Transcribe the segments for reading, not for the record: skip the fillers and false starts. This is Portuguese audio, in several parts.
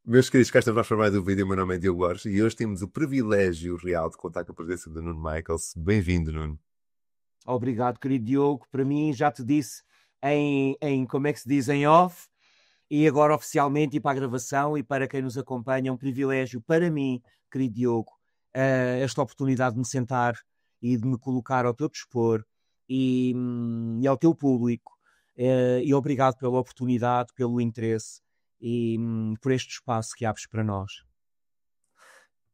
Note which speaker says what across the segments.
Speaker 1: Meus queridos, cá estamos nós para mais um vídeo. O meu nome é Diogo Borges e hoje temos o privilégio real de contar com a presença do Nuno Michaels. Bem-vindo, Nuno.
Speaker 2: Obrigado, querido Diogo. Para mim, já te disse como é que se diz, em off, e agora oficialmente e para a gravação e para quem nos acompanha, é um privilégio para mim, querido Diogo, esta oportunidade de me sentar e de me colocar ao teu dispor e ao teu público. E obrigado pela oportunidade, pelo interesse e por este espaço que abres para nós.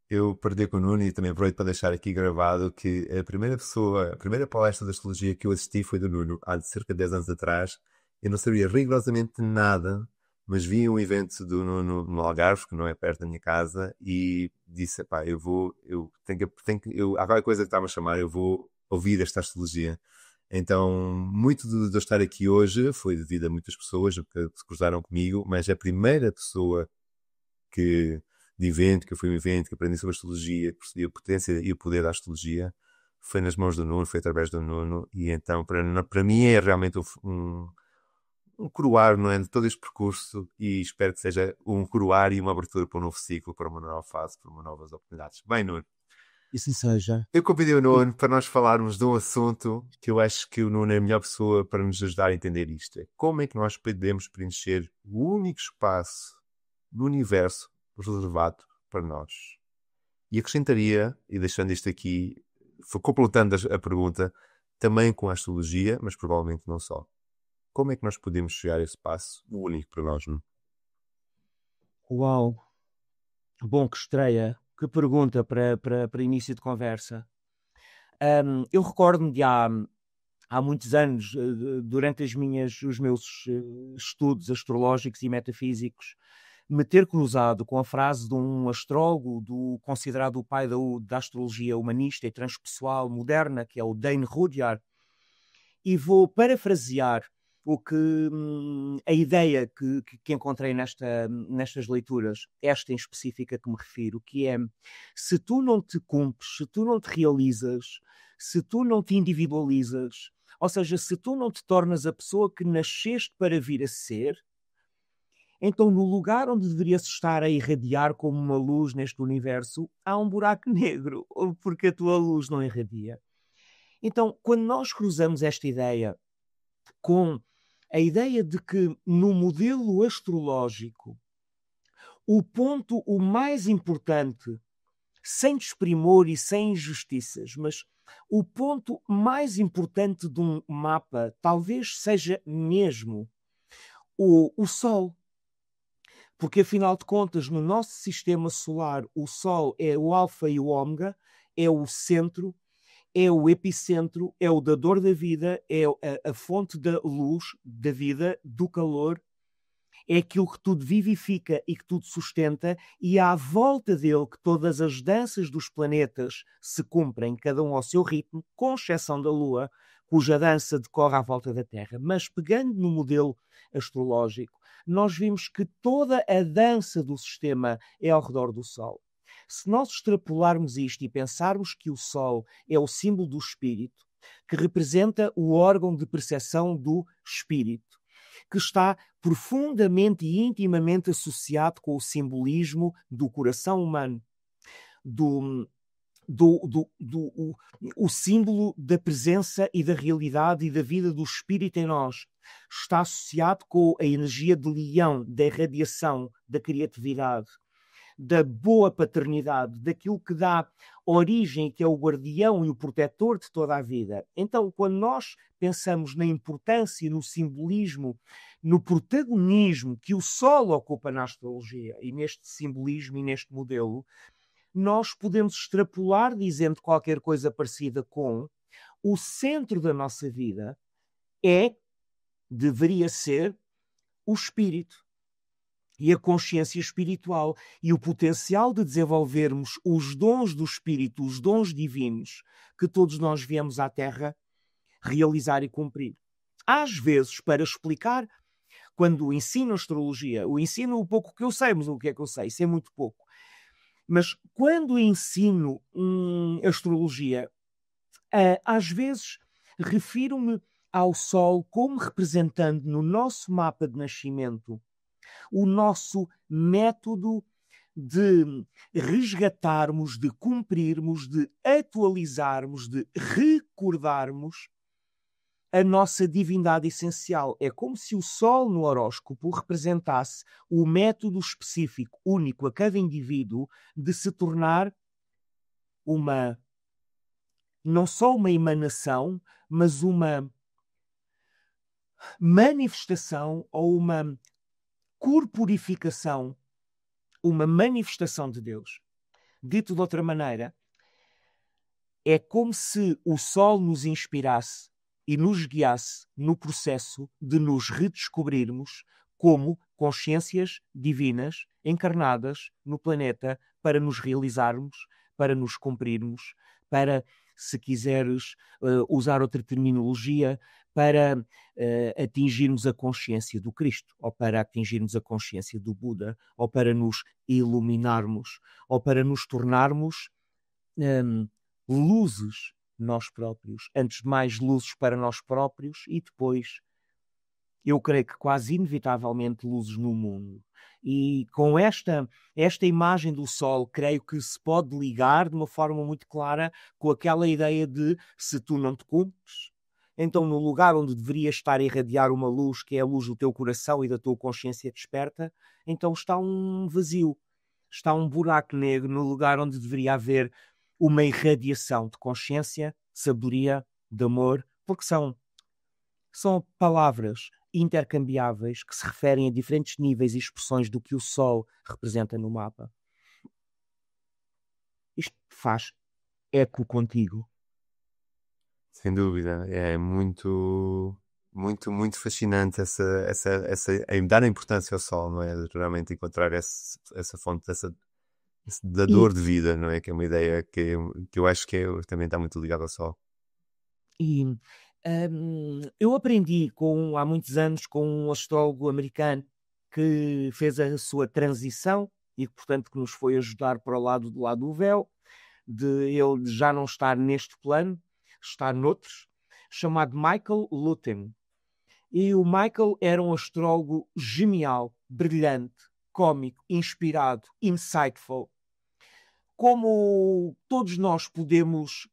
Speaker 1: Eu partilhei com o Nuno e também aproveito para deixar aqui gravado que a primeira palestra de astrologia que eu assisti foi do Nuno, há de cerca de 10 anos atrás. Eu não sabia rigorosamente nada, mas vi um evento do Nuno no Algarve, que não é perto da minha casa, e disse, pá, há qualquer coisa que está-me a chamar, eu vou ouvir esta astrologia. Então, muito de eu estar aqui hoje foi devido a muitas pessoas que se cruzaram comigo, mas a primeira pessoa que, que eu fui a um evento, que aprendi sobre astrologia, que percebi a potência e o poder da astrologia, foi nas mãos do Nuno, foi através do Nuno, e então para mim é realmente um coroar, não é, de todo este percurso, e espero que seja um coroar e uma abertura para um novo ciclo, para uma nova fase, para uma novas oportunidades. Bem, Nuno,
Speaker 2: E assim seja.
Speaker 1: eu convidei o Nuno para nós falarmos de um assunto que eu acho que o Nuno é a melhor pessoa para nos ajudar a entender isto. É como é que nós podemos preencher o único espaço no universo reservado para nós. E acrescentaria, e deixando isto aqui, completando a pergunta, também com a astrologia, mas provavelmente não só. Como é que nós podemos chegar a esse passo, o único para nós? Não?
Speaker 2: Uau! Bom, que estreia, que pergunta para início de conversa. Eu recordo-me há muitos anos, durante os meus estudos astrológicos e metafísicos, me ter cruzado com a frase de um astrólogo considerado o pai da astrologia humanista e transpessoal moderna, que é o Dane Rudhyar, e vou parafrasear a ideia que encontrei nestas leituras, esta em específica que me refiro, que é: se tu não te cumpres, se tu não te realizas, se tu não te individualizas, ou seja, se tu não te tornas a pessoa que nasceste para vir a ser, então no lugar onde deverias estar a irradiar como uma luz neste universo, há um buraco negro, porque a tua luz não irradia. Então, quando nós cruzamos esta ideia com a ideia de que no modelo astrológico o mais importante, sem desprimor e sem injustiças, mas o ponto mais importante de um mapa talvez seja mesmo o Sol. Porque, afinal de contas, no nosso sistema solar, o Sol é o alfa e o ômega, é o centro, é o epicentro, é o dador da vida, é a fonte da luz, da vida, do calor, é aquilo que tudo vivifica e que tudo sustenta, e é à volta dele que todas as danças dos planetas se cumprem, cada um ao seu ritmo, com exceção da Lua, cuja dança decorre à volta da Terra. Mas pegando no modelo astrológico, nós vimos que toda a dança do sistema é ao redor do Sol. Se nós extrapolarmos isto e pensarmos que o Sol é o símbolo do espírito, que representa o órgão de percepção do espírito, que está profundamente e intimamente associado com o simbolismo do coração humano, do, o símbolo da presença e da realidade e da vida do espírito em nós. Está associado com a energia de leão, da irradiação, da criatividade, da boa paternidade, daquilo que dá origem, que é o guardião e o protetor de toda a vida. Então, quando nós pensamos na importância, no simbolismo, no protagonismo que o Sol ocupa na astrologia e neste simbolismo e neste modelo, nós podemos extrapolar dizendo qualquer coisa parecida com: o centro da nossa vida deveria ser o espírito e a consciência espiritual e o potencial de desenvolvermos os dons do espírito, os dons divinos que todos nós viemos à Terra realizar e cumprir. Às vezes, para explicar, quando ensino astrologia, o ensino o pouco que eu sei, mas o que é que eu sei? Sei muito pouco. Mas quando ensino astrologia, às vezes refiro-me ao Sol como representando no nosso mapa de nascimento o nosso método de resgatarmos, de cumprirmos, de atualizarmos, de recordarmos a nossa divindade essencial. É como se o Sol no horóscopo representasse o método específico, único a cada indivíduo, de se tornar não só uma emanação, mas uma manifestação ou uma corporificação, uma manifestação de Deus. Dito de outra maneira, é como se o Sol nos inspirasse e nos guiasse no processo de nos redescobrirmos como consciências divinas encarnadas no planeta para nos realizarmos, para nos cumprirmos, para, se quiseres usar outra terminologia, para atingirmos a consciência do Cristo, ou para atingirmos a consciência do Buda, ou para nos iluminarmos, ou para nos tornarmos luzes nós próprios, antes de mais luzes para nós próprios e depois, eu creio que quase inevitavelmente, luzes no mundo. E com esta imagem do Sol, creio que se pode ligar de uma forma muito clara com aquela ideia de se tu não te cumpres, então no lugar onde deveria estar a irradiar uma luz, que é a luz do teu coração e da tua consciência desperta, então está um vazio, está um buraco negro no lugar onde deveria haver uma irradiação de consciência, de sabedoria, de amor, porque são palavras intercambiáveis que se referem a diferentes níveis e expressões do que o Sol representa no mapa. Isto faz eco contigo?
Speaker 1: Sem dúvida, é muito, muito, muito fascinante dar a importância ao Sol, não é? Realmente encontrar essa fonte da dor de vida, não é? Que é uma ideia que eu acho que também está muito ligada ao Sol.
Speaker 2: E eu aprendi há muitos anos com um astrólogo americano que fez a sua transição e, portanto, que nos foi ajudar para o lado do véu, de ele já não estar neste plano, estar noutros, chamado Michael Lutin. E o Michael era um astrólogo genial, brilhante, cómico, inspirado, insightful. Como todos nós podemos,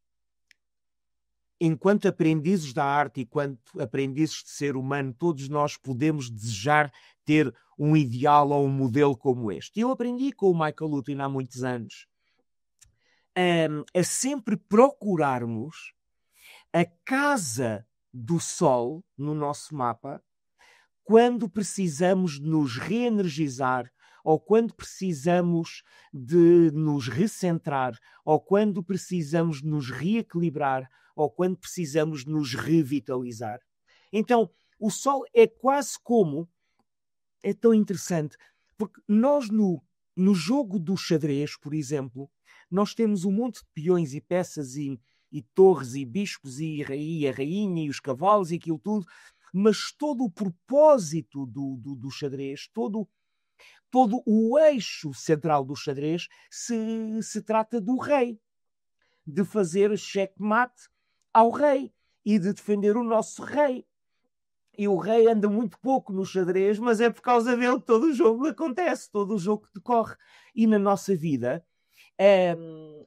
Speaker 2: enquanto aprendizes da arte e enquanto aprendizes de ser humano, todos nós podemos desejar ter um ideal ou um modelo como este. Eu aprendi com o Michael Lutin há muitos anos a sempre procurarmos a casa do Sol no nosso mapa quando precisamos de nos reenergizar, ou quando precisamos de nos recentrar, ou quando precisamos de nos reequilibrar, ou quando precisamos de nos revitalizar. Então, o Sol é quase como... É tão interessante, porque nós no jogo do xadrez, por exemplo, nós temos um monte de peões e peças e torres e bispos e a rainha e os cavalos e aquilo tudo, mas todo o propósito do xadrez, todo o eixo central do xadrez se trata do rei, de fazer checkmate ao rei e de defender o nosso rei. E o rei anda muito pouco no xadrez, mas é por causa dele que todo o jogo acontece, todo o jogo que decorre. E na nossa vida,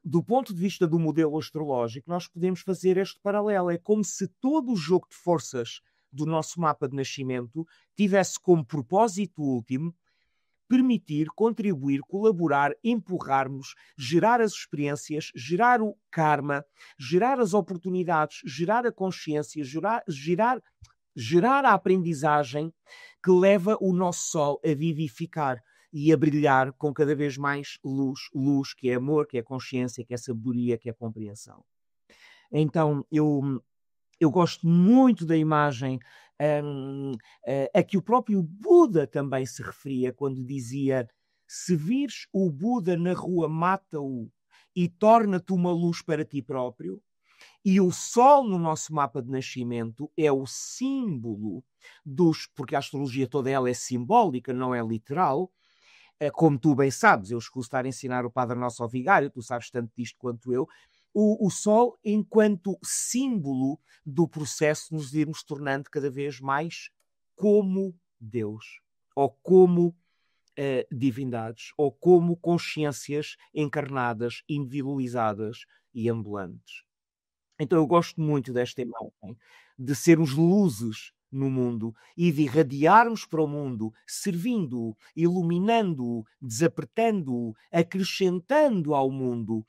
Speaker 2: do ponto de vista do modelo astrológico, nós podemos fazer este paralelo. É como se todo o jogo de forças do nosso mapa de nascimento tivesse como propósito último permitir, contribuir, colaborar, empurrarmos, gerar as experiências, gerar o karma, gerar as oportunidades, gerar a consciência, gerar a aprendizagem que leva o nosso Sol a vivificar e a brilhar com cada vez mais luz, que é amor, que é consciência, que é sabedoria, que é compreensão. Então, eu gosto muito da imagem a que o próprio Buda também se referia quando dizia: se vires o Buda na rua, mata-o e torna-te uma luz para ti próprio. E o Sol no nosso mapa de nascimento é o símbolo porque a astrologia toda ela é simbólica, não é literal. Como tu bem sabes, eu escuso estar a ensinar o Padre Nosso ao Vigário, tu sabes tanto disto quanto eu. O Sol enquanto símbolo do processo de nos irmos tornando cada vez mais como Deus, ou como divindades ou como consciências encarnadas, individualizadas e ambulantes. Então eu gosto muito desta imagem de sermos luzes no mundo e de irradiarmos para o mundo, servindo-o, iluminando-o, desapertando-o, acrescentando ao mundo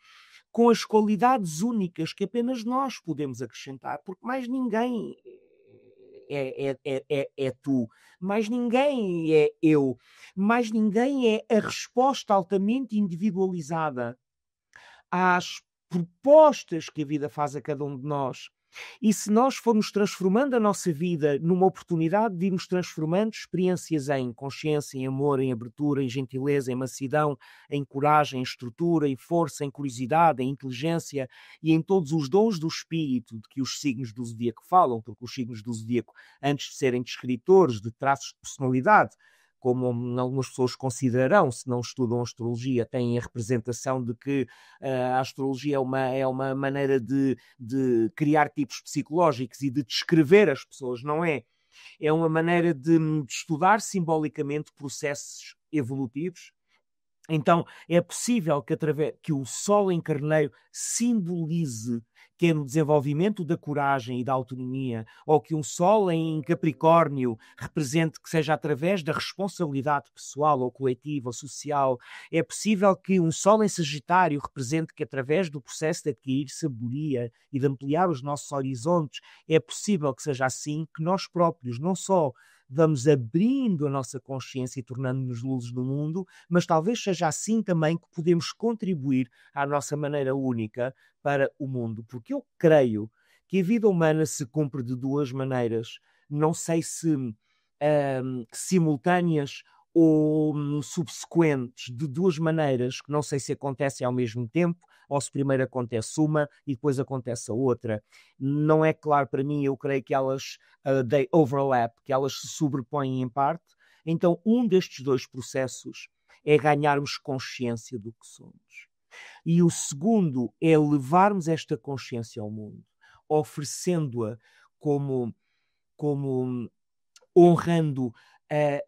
Speaker 2: com as qualidades únicas que apenas nós podemos acrescentar, porque mais ninguém é tu, mais ninguém é eu, mais ninguém é a resposta altamente individualizada às propostas que a vida faz a cada um de nós. E se nós formos transformando a nossa vida numa oportunidade de irmos transformando experiências em consciência, em amor, em abertura, em gentileza, em mansidão, em coragem, em estrutura, em força, em curiosidade, em inteligência e em todos os dons do espírito de que os signos do zodíaco falam, porque os signos do zodíaco, antes de serem descritores de traços de personalidade, como algumas pessoas considerarão, se não estudam astrologia, têm a representação de que a astrologia é uma maneira de criar tipos psicológicos e de descrever as pessoas, não é? É uma maneira de estudar simbolicamente processos evolutivos. Então é possível que, que o Sol em Carneiro simbolize que é no desenvolvimento da coragem e da autonomia, ou que um Sol em Capricórnio represente que seja através da responsabilidade pessoal ou coletiva ou social. É possível que um Sol em Sagitário represente que através do processo de adquirir sabedoria e de ampliar os nossos horizontes, é possível que seja assim que nós próprios não só vamos abrindo a nossa consciência e tornando-nos luzes do mundo, mas talvez seja assim também que podemos contribuir à nossa maneira única para o mundo. Porque eu creio que a vida humana se cumpre de duas maneiras. Não sei se simultâneas ou subsequentes, de duas maneiras, que não sei se acontecem ao mesmo tempo, ou se primeiro acontece uma e depois acontece a outra. Não é claro para mim, eu creio que elas they overlap, que elas se sobrepõem em parte. Então, um destes dois processos é ganharmos consciência do que somos. E o segundo é levarmos esta consciência ao mundo, oferecendo-a como honrando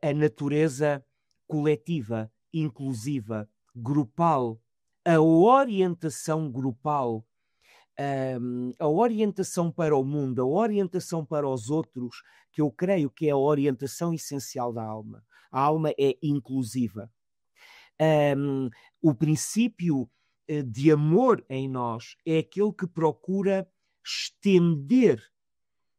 Speaker 2: a natureza coletiva, inclusiva, grupal, a orientação grupal, a orientação para o mundo, a orientação para os outros, que eu creio que é a orientação essencial da alma. A alma é inclusiva. O princípio de amor em nós é aquele que procura estender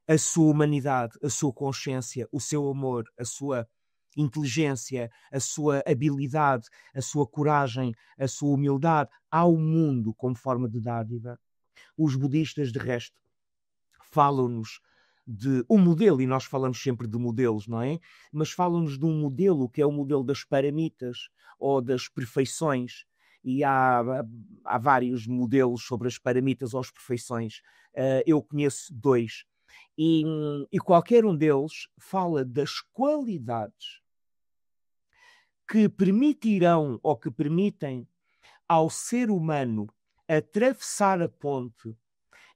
Speaker 2: a sua humanidade, a sua consciência, o seu amor, a sua inteligência, a sua habilidade, a sua coragem, a sua humildade ao mundo como forma de dádiva. Os budistas, de resto, falam-nos de um modelo, e nós falamos sempre de modelos, não é? Mas falam-nos de um modelo que é o modelo das paramitas ou das perfeições. E há vários modelos sobre as paramitas ou as perfeições. Eu conheço dois. E qualquer um deles fala das qualidades que permitirão ou que permitem ao ser humano atravessar a ponte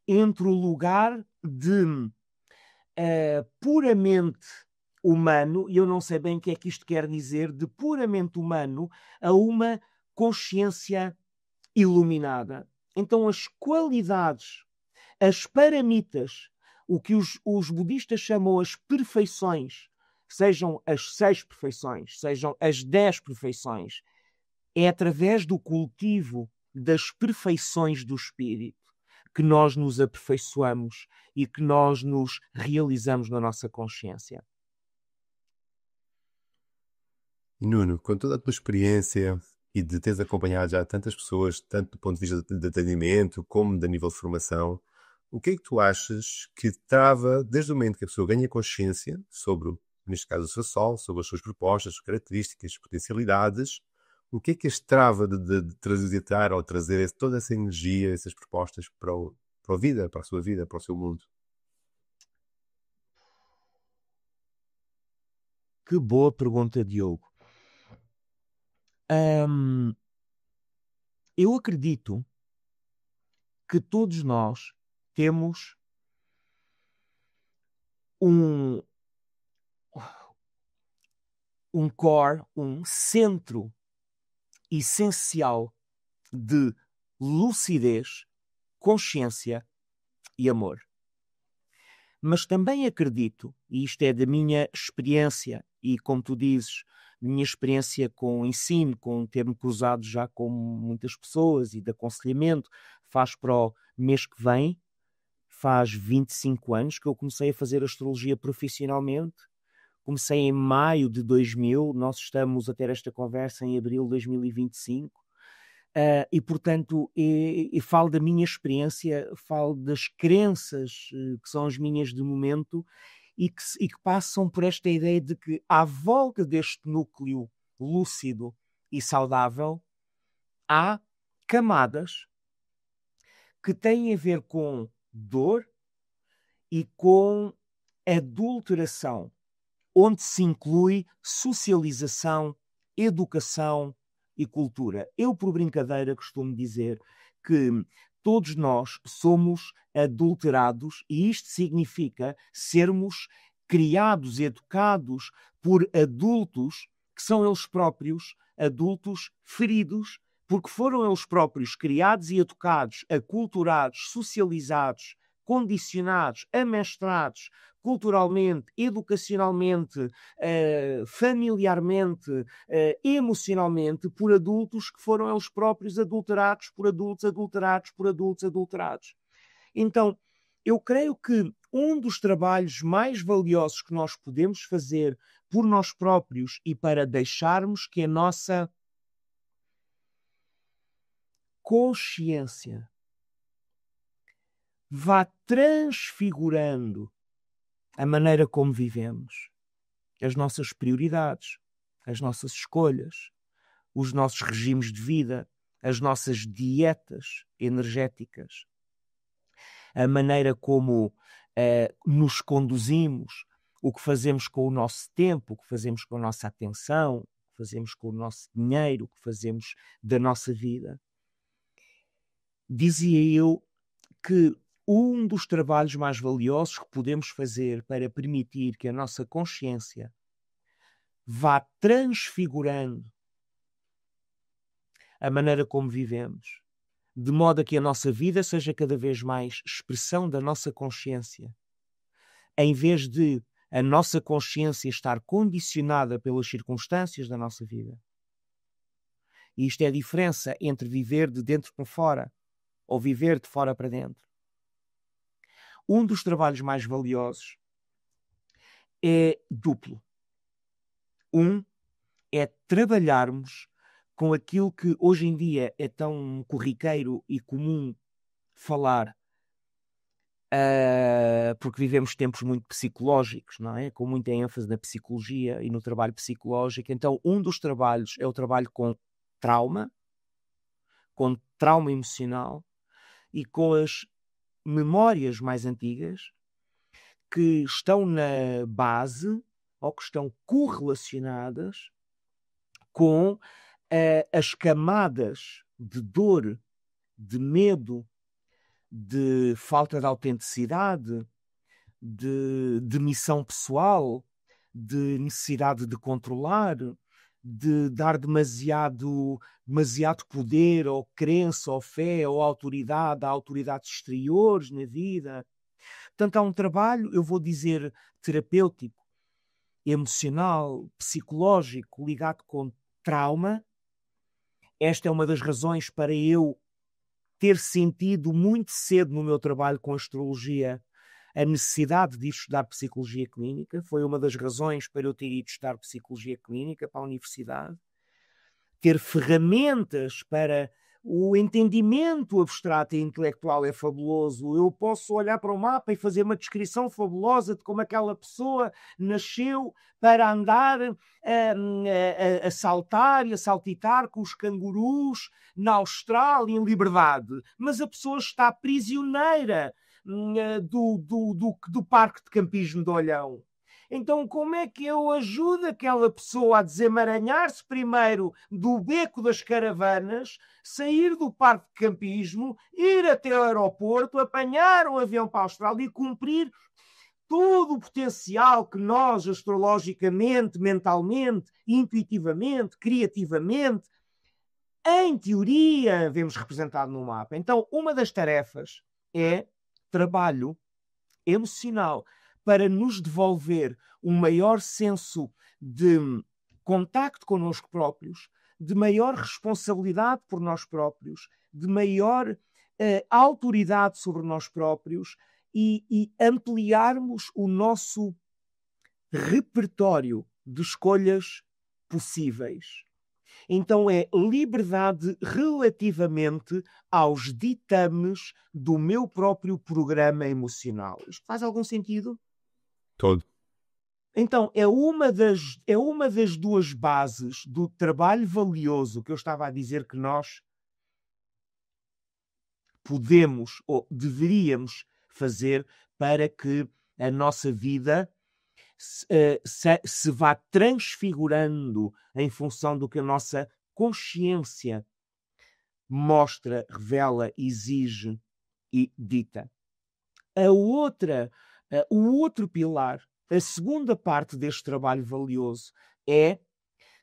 Speaker 2: entre o lugar de puramente humano, e eu não sei bem o que é que isto quer dizer, de puramente humano a uma consciência iluminada. Então as qualidades, as paramitas, o que os budistas chamam as perfeições, sejam as 6 perfeições, sejam as 10 perfeições, é através do cultivo das perfeições do espírito que nós nos aperfeiçoamos e que nós nos realizamos na nossa consciência.
Speaker 1: E Nuno, com toda a tua experiência e de teres acompanhado já tantas pessoas, tanto do ponto de vista de atendimento como de nível de formação, o que é que tu achas que trava, desde o momento que a pessoa ganha consciência sobre, neste caso, o seu sol, sobre as suas propostas, as suas características, as potencialidades, o que é que as trava de transitar ou trazer toda essa energia, essas propostas para a vida, para a sua vida, para o seu mundo?
Speaker 2: Que boa pergunta, Diogo. Eu acredito que todos nós temos um core, um centro essencial de lucidez, consciência e amor. Mas também acredito, e isto é da minha experiência, e como tu dizes, minha experiência com o ensino, com ter-me cruzado já com muitas pessoas e de aconselhamento, faz para o mês que vem, faz 25 anos que eu comecei a fazer astrologia profissionalmente. Comecei em maio de 2000, nós estamos a ter esta conversa em abril de 2025. E portanto, falo da minha experiência, falo das crenças que são as minhas de momento e que passam por esta ideia de que à volta deste núcleo lúcido e saudável há camadas que têm a ver com dor e com adulteração, onde se inclui socialização, educação e cultura. Eu, por brincadeira, costumo dizer que todos nós somos adulterados e isto significa sermos criados e educados por adultos que são eles próprios adultos feridos, porque foram eles próprios criados e educados, aculturados, socializados, condicionados, amestrados culturalmente, educacionalmente, familiarmente, emocionalmente, por adultos que foram eles próprios adulterados por adultos, adulterados por adultos, adulterados. Então, eu creio que um dos trabalhos mais valiosos que nós podemos fazer por nós próprios e para deixarmos que a nossa consciência vá transfigurando a maneira como vivemos, as nossas prioridades, as nossas escolhas, os nossos regimes de vida, as nossas dietas energéticas, a maneira como nos conduzimos, o que fazemos com o nosso tempo, o que fazemos com a nossa atenção, o que fazemos com o nosso dinheiro, o que fazemos da nossa vida. Dizia eu que um dos trabalhos mais valiosos que podemos fazer para permitir que a nossa consciência vá transfigurando a maneira como vivemos, de modo a que a nossa vida seja cada vez mais expressão da nossa consciência, em vez de a nossa consciência estar condicionada pelas circunstâncias da nossa vida. E isto é a diferença entre viver de dentro para fora ou viver de fora para dentro. Um dos trabalhos mais valiosos é duplo. Um é trabalharmos com aquilo que hoje em dia é tão corriqueiro e comum falar, porque vivemos tempos muito psicológicos, não é? Com muita ênfase na psicologia e no trabalho psicológico. Então, um dos trabalhos é o trabalho com trauma emocional e com as memórias mais antigas que estão na base ou que estão correlacionadas com as camadas de dor, de medo, de falta de autenticidade, de missão pessoal, de necessidade de controlar, de dar demasiado poder ou crença ou fé ou autoridade a autoridades exteriores na vida. Portanto, há um trabalho, eu vou dizer, terapêutico, emocional, psicológico, ligado com trauma. Esta é uma das razões para eu ter sentido muito cedo no meu trabalho com astrologia a necessidade de ir estudar psicologia clínica. Foi uma das razões para eu ter ido estudar psicologia clínica para a universidade. Ter ferramentas para o entendimento abstrato e intelectual é fabuloso. Eu posso olhar para o mapa e fazer uma descrição fabulosa de como aquela pessoa nasceu para andar a saltar e a saltitar com os cangurus na Austrália em liberdade. Mas a pessoa está prisioneira do Parque de Campismo de Olhão. Então, como é que eu ajudo aquela pessoa a desemaranhar-se primeiro do beco das caravanas, sair do parque de campismo, ir até o aeroporto, apanhar um avião para a Austrália e cumprir todo o potencial que nós, astrologicamente, mentalmente, intuitivamente, criativamente, em teoria, vemos representado no mapa. Então, uma das tarefas é trabalho emocional para nos devolver um maior senso de contacto connosco próprios, de maior responsabilidade por nós próprios, de maior autoridade sobre nós próprios e ampliarmos o nosso repertório de escolhas possíveis. Então é liberdade relativamente aos ditames do meu próprio programa emocional. Isto faz algum sentido?
Speaker 1: Todo.
Speaker 2: Então é uma das duas bases do trabalho valioso que eu estava a dizer que nós podemos ou deveríamos fazer para que a nossa vida se vá transfigurando em função do que a nossa consciência mostra, revela, exige e dita. O outro pilar, a segunda parte deste trabalho valioso é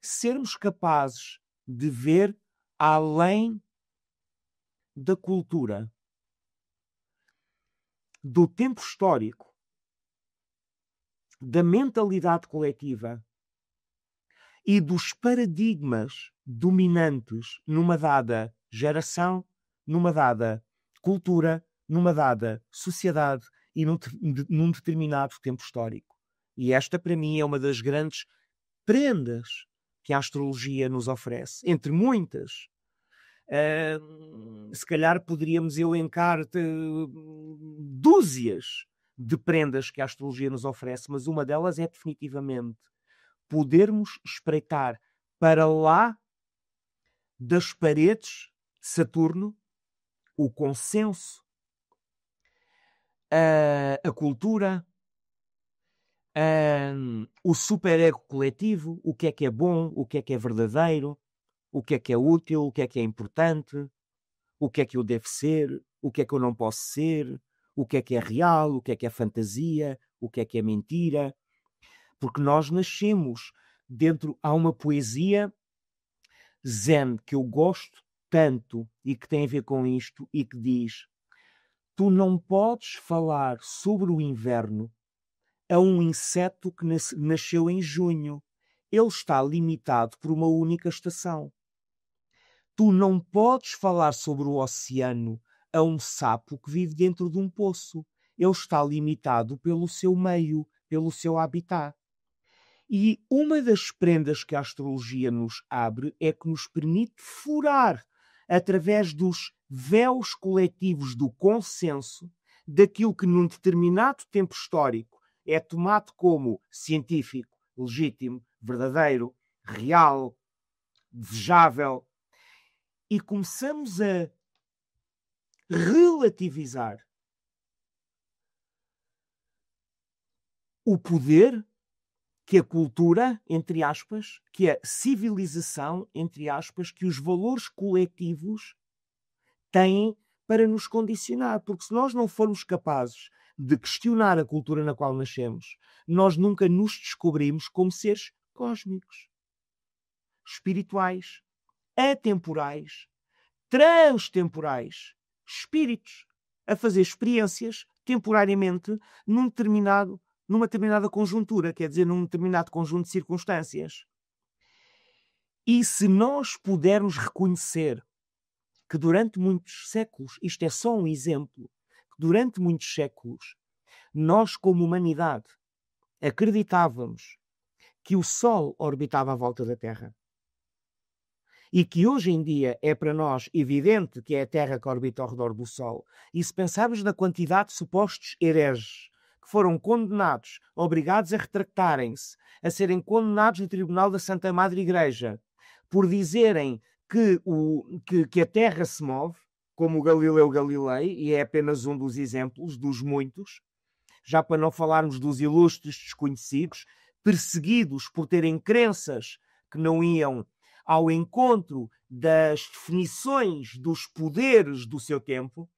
Speaker 2: sermos capazes de ver além da cultura, do tempo histórico, da mentalidade coletiva e dos paradigmas dominantes numa dada geração, numa dada cultura, numa dada sociedade e num determinado tempo histórico. E esta, para mim, é uma das grandes prendas que a astrologia nos oferece, entre muitas. Se calhar poderíamos elencar dúzias de prendas que a astrologia nos oferece, mas uma delas é definitivamente podermos espreitar para lá das paredes de Saturno o consenso, a cultura, o superego coletivo, o que é bom, o que é verdadeiro, o que é útil, o que é importante, o que eu devo ser, o que eu não posso ser, o que é real, o que é fantasia, o que é mentira. Porque nós nascemos dentro... Há uma poesia zen que eu gosto tanto e que tem a ver com isto e que diz: tu não podes falar sobre o inverno a um inseto que nasceu em junho. Ele está limitado por uma única estação. Tu não podes falar sobre o oceano a um sapo que vive dentro de um poço. Ele está limitado pelo seu meio, pelo seu habitat. E uma das prendas que a astrologia nos abre é que nos permite furar, através dos véus coletivos do consenso, daquilo que num determinado tempo histórico é tomado como científico, legítimo, verdadeiro, real, desejável, e começamos a relativizar o poder que a cultura, entre aspas, que a civilização, entre aspas, que os valores coletivos têm para nos condicionar. Porque se nós não formos capazes de questionar a cultura na qual nascemos, nós nunca nos descobrimos como seres cósmicos, espirituais, atemporais, transtemporais, espíritos a fazer experiências temporariamente numa determinada conjuntura, quer dizer, num determinado conjunto de circunstâncias. E se nós pudermos reconhecer que durante muitos séculos, isto é só um exemplo, durante muitos séculos, nós como humanidade acreditávamos que o Sol orbitava à volta da Terra e que hoje em dia é para nós evidente que é a Terra que orbita ao redor do Sol, e se pensarmos na quantidade de supostos hereges que foram condenados, obrigados a retractarem-se, a serem condenados no Tribunal da Santa Madre Igreja, por dizerem que a Terra se move, como o Galileu Galilei, e é apenas um dos exemplos, dos muitos, já para não falarmos dos ilustres desconhecidos, perseguidos por terem crenças que não iam ao encontro das definições dos poderes do seu tempo,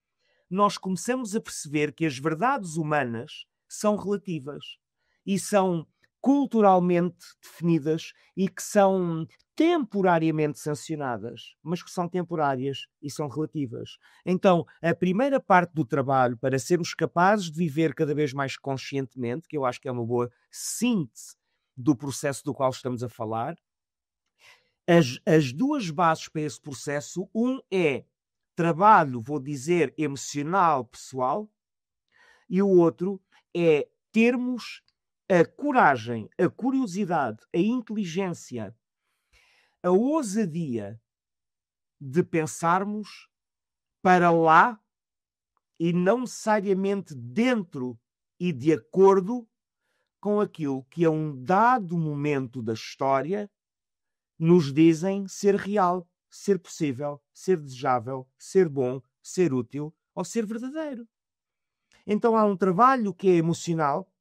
Speaker 2: nós começamos a perceber que as verdades humanas são relativas e são culturalmente definidas e que são temporariamente sancionadas, mas que são temporárias e são relativas. Então, a primeira parte do trabalho para sermos capazes de viver cada vez mais conscientemente, que eu acho que é uma boa síntese do processo do qual estamos a falar, as duas bases para esse processo, é trabalho, vou dizer, emocional, pessoal, e o outro é termos a coragem, a curiosidade, a inteligência, a ousadia de pensarmos para lá e não necessariamente dentro e de acordo com aquilo que a um dado momento da história nos dizem ser real, ser possível, ser desejável, ser bom, ser útil ou ser verdadeiro. Então há um trabalho que é emocional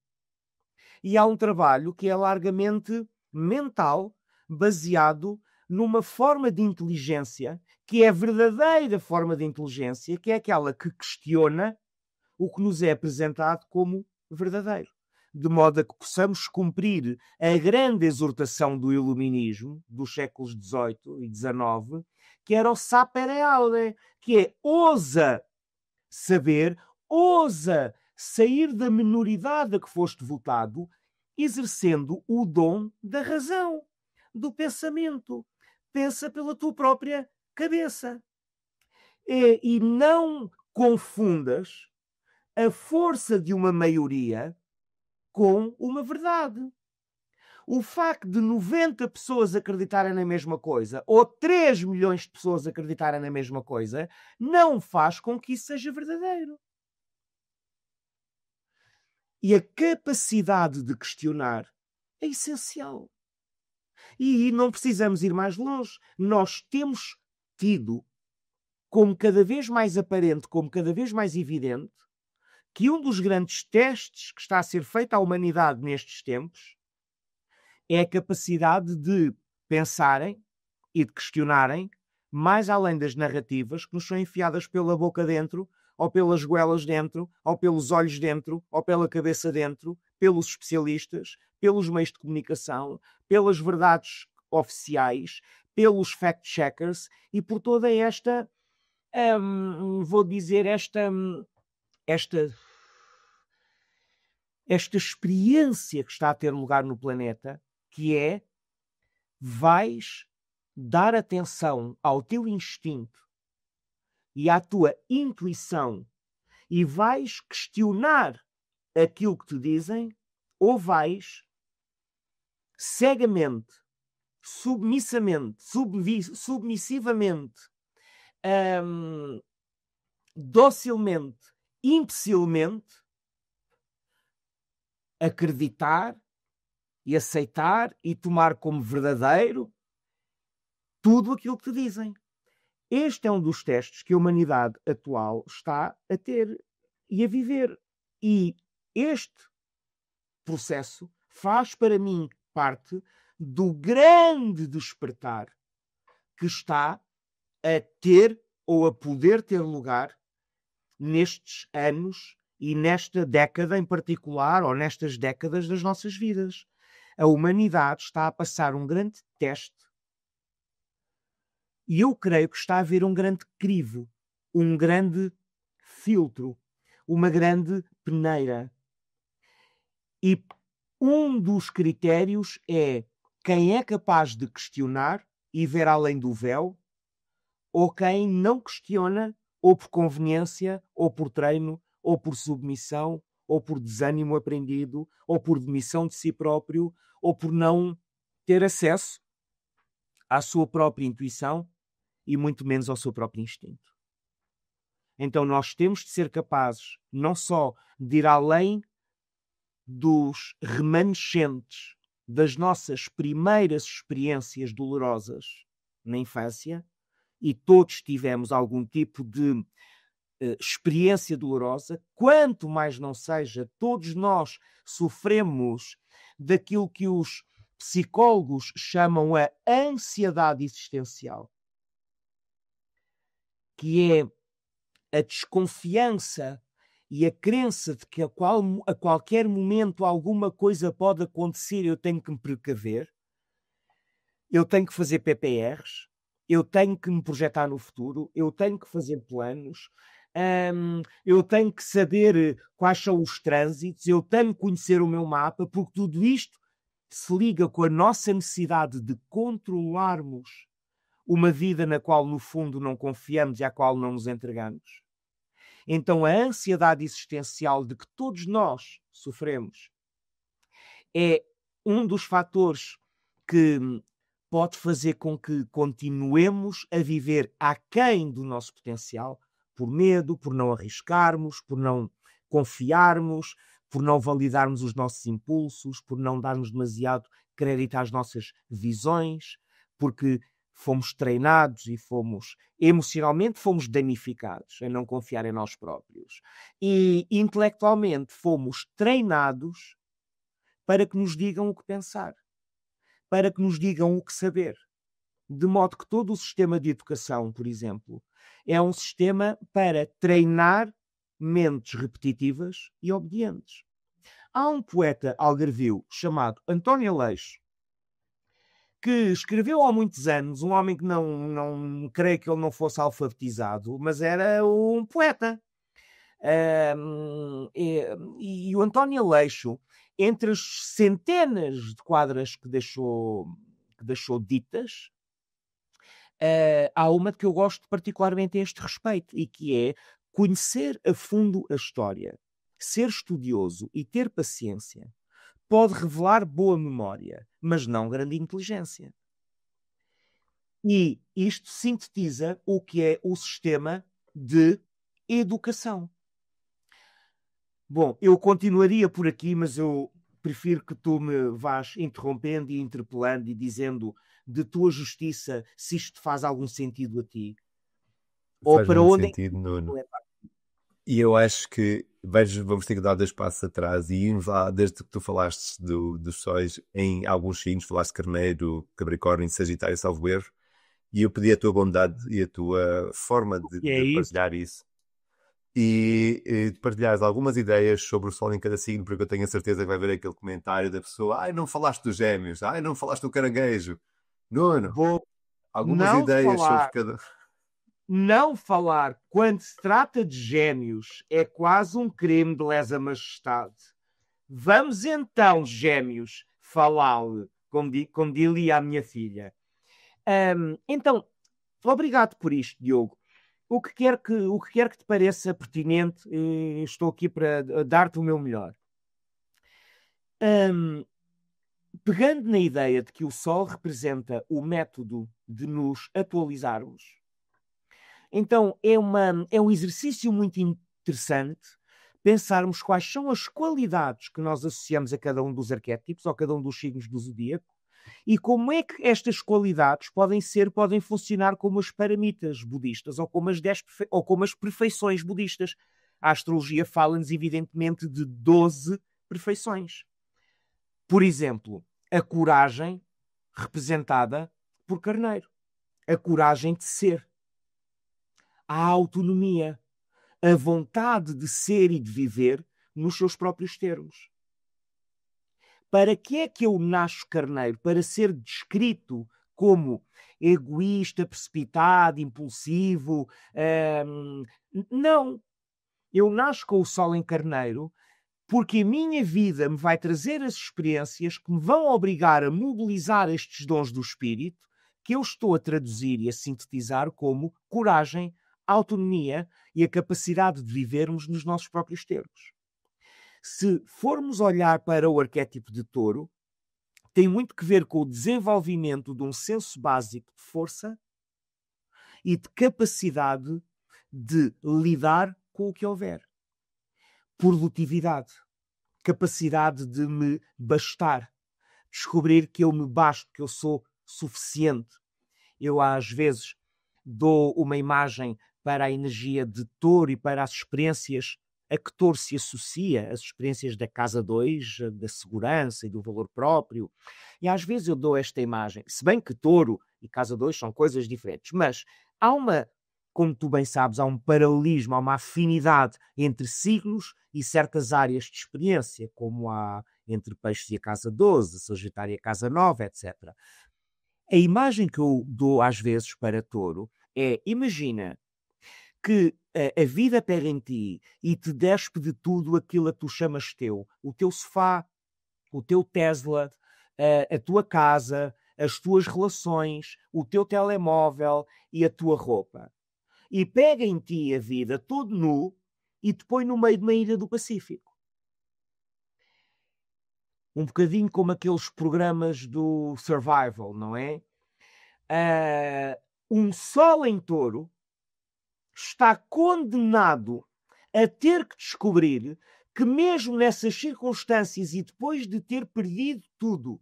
Speaker 2: e há um trabalho que é largamente mental, baseado numa forma de inteligência que é a verdadeira forma de inteligência, que é aquela que questiona o que nos é apresentado como verdadeiro. De modo a que possamos cumprir a grande exortação do iluminismo dos séculos XVIII e XIX, que era o sapere aude, que é ousa saber, ousa sair da minoridade a que foste votado, exercendo o dom da razão, do pensamento. Pensa pela tua própria cabeça. E não confundas a força de uma maioria com uma verdade. O facto de 90 pessoas acreditarem na mesma coisa ou 3 milhões de pessoas acreditarem na mesma coisa não faz com que isso seja verdadeiro. E a capacidade de questionar é essencial. E não precisamos ir mais longe. Nós temos tido, como cada vez mais aparente, como cada vez mais evidente, que um dos grandes testes que está a ser feito à humanidade nestes tempos é a capacidade de pensarem e de questionarem mais além das narrativas que nos são enfiadas pela boca dentro, ou pelas goelas dentro, ou pelos olhos dentro, ou pela cabeça dentro, pelos especialistas, pelos meios de comunicação, pelas verdades oficiais, pelos fact-checkers e por toda esta, vou dizer, esta experiência que está a ter lugar no planeta, que é, vais dar atenção ao teu instinto e à tua intuição e vais questionar aquilo que te dizem, ou vais cegamente, submissivamente, docilmente, imbecilmente, acreditar e aceitar e tomar como verdadeiro tudo aquilo que te dizem. Este é um dos testes que a humanidade atual está a ter e a viver. E este processo faz para mim parte do grande despertar que está a ter ou a poder ter lugar nestes anos e nesta década em particular, ou nestas décadas das nossas vidas. A humanidade está a passar um grande teste e eu creio que está a haver um grande crivo, um grande filtro, uma grande peneira. E um dos critérios é quem é capaz de questionar e ver além do véu, ou quem não questiona, ou por conveniência, ou por treino, ou por submissão, ou por desânimo aprendido, ou por demissão de si próprio, ou por não ter acesso à sua própria intuição e muito menos ao seu próprio instinto. Então nós temos de ser capazes não só de ir além dos remanescentes das nossas primeiras experiências dolorosas na infância, e todos tivemos algum tipo de experiência dolorosa, quanto mais não seja, todos nós sofremos daquilo que os psicólogos chamam a ansiedade existencial, que é a desconfiança e a crença de que a qualquer momento alguma coisa pode acontecer, eu tenho que me precaver, eu tenho que fazer PPRs, eu tenho que me projetar no futuro, eu tenho que fazer planos, eu tenho que saber quais são os trânsitos, eu tenho que conhecer o meu mapa, porque tudo isto se liga com a nossa necessidade de controlarmos uma vida na qual, no fundo, não confiamos e à qual não nos entregamos. Então, a ansiedade existencial de que todos nós sofremos é um dos fatores que pode fazer com que continuemos a viver aquém do nosso potencial, por medo, por não arriscarmos, por não confiarmos, por não validarmos os nossos impulsos, por não darmos demasiado crédito às nossas visões, porque fomos treinados e emocionalmente fomos danificados em não confiar em nós próprios. E intelectualmente fomos treinados para que nos digam o que pensar, para que nos digam o que saber. De modo que todo o sistema de educação, por exemplo, é um sistema para treinar mentes repetitivas e obedientes. Há um poeta algarvio chamado António Aleixo, que escreveu há muitos anos, um homem que não creio que ele não fosse alfabetizado, mas era um poeta. E o António Aleixo, entre as centenas de quadras que deixou ditas, há uma que eu gosto particularmente a este respeito, e que é conhecer a fundo a história, ser estudioso e ter paciência pode revelar boa memória, mas não grande inteligência. E isto sintetiza o que é o sistema de educação. Bom, eu continuaria por aqui, mas eu prefiro que tu me vás interrompendo e interpelando e dizendo de tua justiça se isto faz algum sentido a ti.
Speaker 1: Faz muito sentido, Nuno. E eu acho que vamos ter que dar 2 passos atrás e irmos lá, desde que tu falaste dos sóis em alguns signos, falaste de Carneiro, Capricórnio, Sagitário, salvo erro, e eu pedi a tua bondade e a tua forma de partilhar isso. E de partilhares algumas ideias sobre o Sol em cada signo, porque eu tenho a certeza que vai haver aquele comentário da pessoa: ai, não falaste dos Gêmeos, ai, não falaste do Caranguejo. Nuno, algumas ideias sobre cada...
Speaker 2: Não falar quando se trata de Gêmeos é quase um crime de lesa majestade. Vamos então, Gêmeos, falá-lo, como diria a minha filha. Então, obrigado por isto, Diogo. O que quer que te pareça pertinente, estou aqui para dar-te o meu melhor. Pegando na ideia de que o Sol representa o método de nos atualizarmos, então é um exercício muito interessante pensarmos quais são as qualidades que nós associamos a cada um dos arquétipos ou a cada um dos signos do zodíaco e como é que estas qualidades podem funcionar como as paramitas budistas ou como as perfeições budistas. A astrologia fala-nos evidentemente de 12 perfeições. Por exemplo, a coragem representada por Carneiro. A coragem de ser. A autonomia, a vontade de ser e de viver nos seus próprios termos. Para que é que eu nasço Carneiro? Para ser descrito como egoísta, precipitado, impulsivo? Não. Eu nasço com o Sol em Carneiro porque a minha vida me vai trazer as experiências que me vão obrigar a mobilizar estes dons do espírito que eu estou a traduzir e a sintetizar como coragem, autonomia e a capacidade de vivermos nos nossos próprios termos. Se formos olhar para o arquétipo de Touro, tem muito que ver com o desenvolvimento de um senso básico de força e de capacidade de lidar com o que houver. Produtividade, capacidade de me bastar, descobrir que eu me basto, que eu sou suficiente. Eu às vezes dou uma imagem para a energia de Touro e para as experiências a que Touro se associa, as experiências da casa 2, da segurança e do valor próprio. E às vezes eu dou esta imagem, se bem que Touro e casa 2 são coisas diferentes, mas há uma como tu bem sabes, há um paralelismo, há uma afinidade entre signos e certas áreas de experiência, como há entre Peixes e a casa 12, Sagitário e a casa 9, etc. A imagem que eu dou às vezes para Touro é, imagina que a vida pega em ti e te despe de tudo aquilo a que tu chamas teu. O teu sofá, o teu Tesla, a tua casa, as tuas relações, o teu telemóvel e a tua roupa. E pega em ti a vida todo nu e te põe no meio de uma ilha do Pacífico. Um bocadinho como aqueles programas do Survival, não é? Um Sol em Touro está condenado a ter que descobrir que mesmo nessas circunstâncias e depois de ter perdido tudo,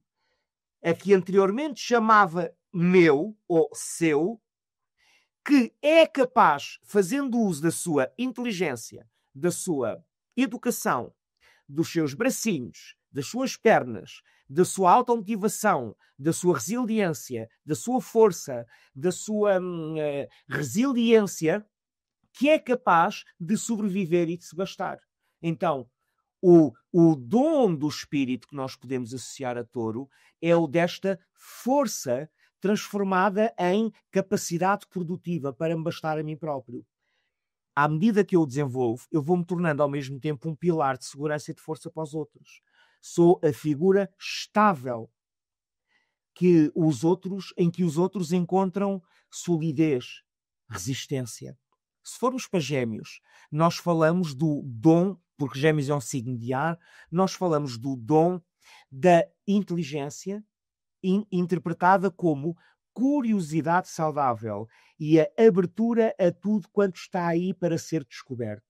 Speaker 2: a que anteriormente chamava meu ou seu, que é capaz, fazendo uso da sua inteligência, da sua educação, dos seus bracinhos, das suas pernas, da sua automotivação, da sua resiliência, da sua força, da sua resiliência, que é capaz de sobreviver e de se bastar. Então, o dom do espírito que nós podemos associar a Touro é o desta força transformada em capacidade produtiva para me bastar a mim próprio. À medida que eu o desenvolvo, eu vou-me tornando ao mesmo tempo um pilar de segurança e de força para os outros. Sou a figura estável em que os outros encontram solidez, resistência. Se formos para Gêmeos, nós falamos do dom, porque Gêmeos é um signo de ar, nós falamos do dom da inteligência interpretada como curiosidade saudável e a abertura a tudo quanto está aí para ser descoberto.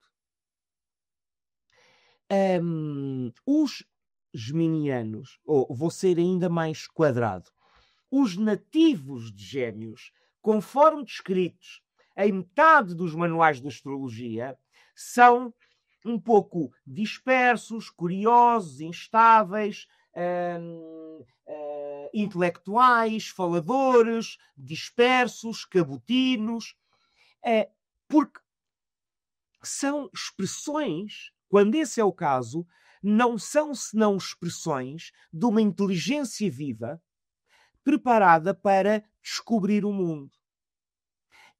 Speaker 2: Os geminianos, ou vou ser ainda mais quadrado, os nativos de Gêmeos, conforme descritos em metade dos manuais de astrologia, são um pouco dispersos, curiosos, instáveis, intelectuais, faladores, dispersos, cabutinos, porque são expressões, quando esse é o caso, não são senão expressões de uma inteligência viva preparada para descobrir o mundo.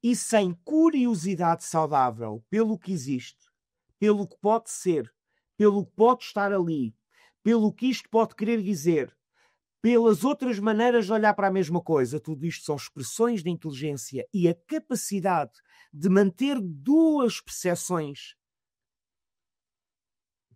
Speaker 2: E sem curiosidade saudável pelo que existe, pelo que pode ser, pelo que pode estar ali, pelo que isto pode querer dizer, pelas outras maneiras de olhar para a mesma coisa, tudo isto são expressões de inteligência e a capacidade de manter duas percepções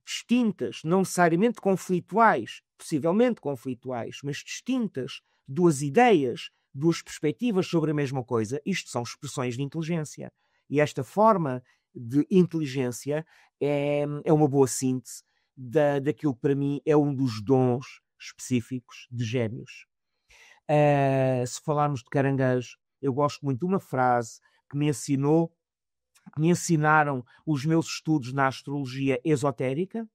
Speaker 2: distintas, não necessariamente conflituais, possivelmente conflituais, mas distintas, duas ideias, duas perspectivas sobre a mesma coisa, isto são expressões de inteligência. E esta forma de inteligência é uma boa síntese daquilo que para mim é um dos dons específicos de Gêmeos. Se falarmos de Caranguejo, eu gosto muito de uma frase que me ensinaram os meus estudos na astrologia esotérica,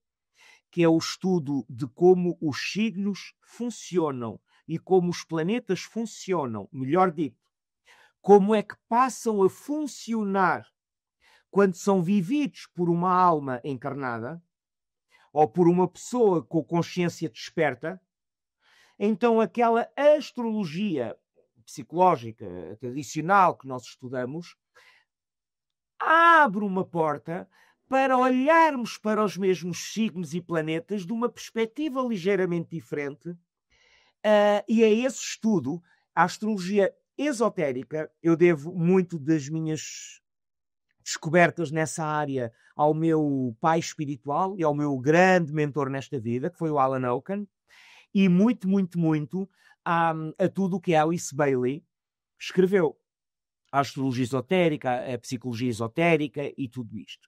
Speaker 2: que é o estudo de como os signos funcionam e como os planetas funcionam, melhor dito, como é que passam a funcionar quando são vividos por uma alma encarnada ou por uma pessoa com consciência desperta. Então aquela astrologia psicológica tradicional que nós estudamos abre uma porta para olharmos para os mesmos signos e planetas de uma perspectiva ligeiramente diferente. E a esse estudo, a astrologia esotérica, eu devo muito das minhas descobertas nessa área ao meu pai espiritual e ao meu grande mentor nesta vida, que foi o Alan Oaken, e muito, muito, muito a tudo o que Alice Bailey escreveu. A astrologia esotérica, a psicologia esotérica e tudo isto.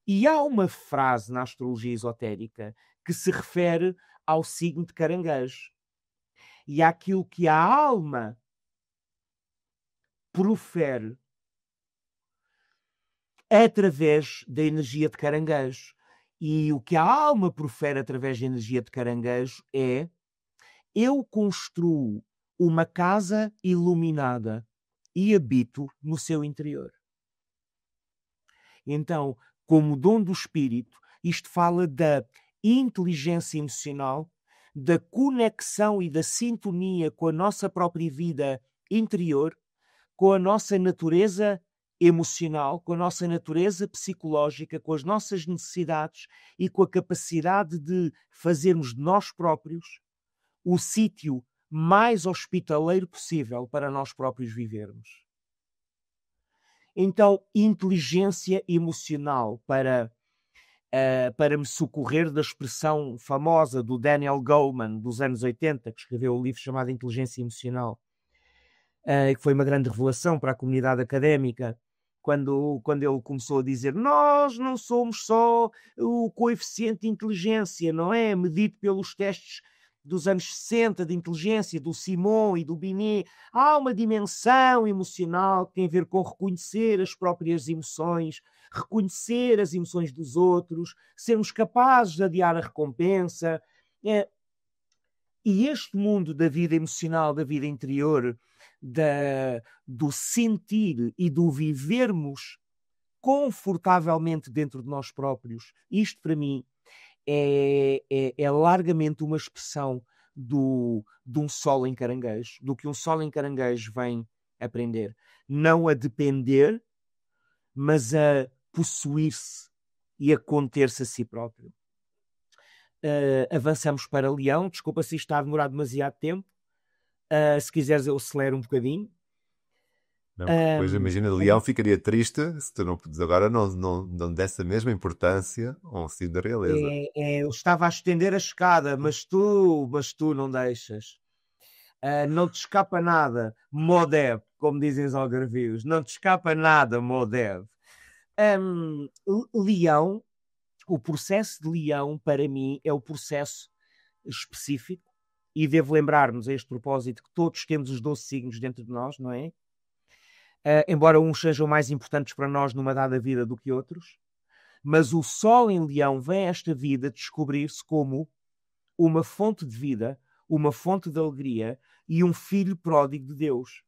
Speaker 2: E há uma frase na astrologia esotérica que se refere ao signo de Caranguejo e àquilo que a alma profere através da energia de Caranguejo. E o que a alma profere através da energia de Caranguejo é: eu construo uma casa iluminada e habito no seu interior. Então, como dom do Espírito, isto fala da inteligência emocional, da conexão e da sintonia com a nossa própria vida interior, com a nossa natureza emocional, com a nossa natureza psicológica, com as nossas necessidades e com a capacidade de fazermos de nós próprios o sítio mais hospitaleiro possível para nós próprios vivermos. Então, inteligência emocional para me socorrer da expressão famosa do Daniel Goleman, dos anos 80, que escreveu um livro chamado Inteligência Emocional, que foi uma grande revelação para a comunidade académica, quando ele começou a dizer: nós não somos só o coeficiente de inteligência, não é? Medido pelos testes dos anos 60 de inteligência, do Simon e do Binet. Há uma dimensão emocional que tem a ver com reconhecer as próprias emoções, reconhecer as emoções dos outros, sermos capazes de adiar a recompensa. E este mundo da vida emocional, da vida interior, do sentir e do vivermos confortavelmente dentro de nós próprios, isto para mim é largamente uma expressão de um sol em caranguejo, do que um sol em caranguejo vem aprender. Não a depender, mas a possuir-se e a conter-se a si próprio. Avançamos para Leão. Desculpa se isto está a demorar demasiado tempo. Se quiseres eu acelero um bocadinho.
Speaker 1: Não, depois imagina, Leão ficaria triste se tu agora não desse a mesma importância a um signo da realeza.
Speaker 2: Eu estava a estender a escada, mas tu não deixas. Não te escapa nada, Modeb, como dizem os algarvios. Não te escapa nada, Modeb. Leão, o processo de Leão, para mim, é o processo específico, e devo lembrar-nos a este propósito que todos temos os 12 signos dentro de nós, não é? Embora uns sejam mais importantes para nós numa dada vida do que outros, mas o Sol em Leão vem a esta vida descobrir-se como uma fonte de vida, uma fonte de alegria e um filho pródigo de Deus.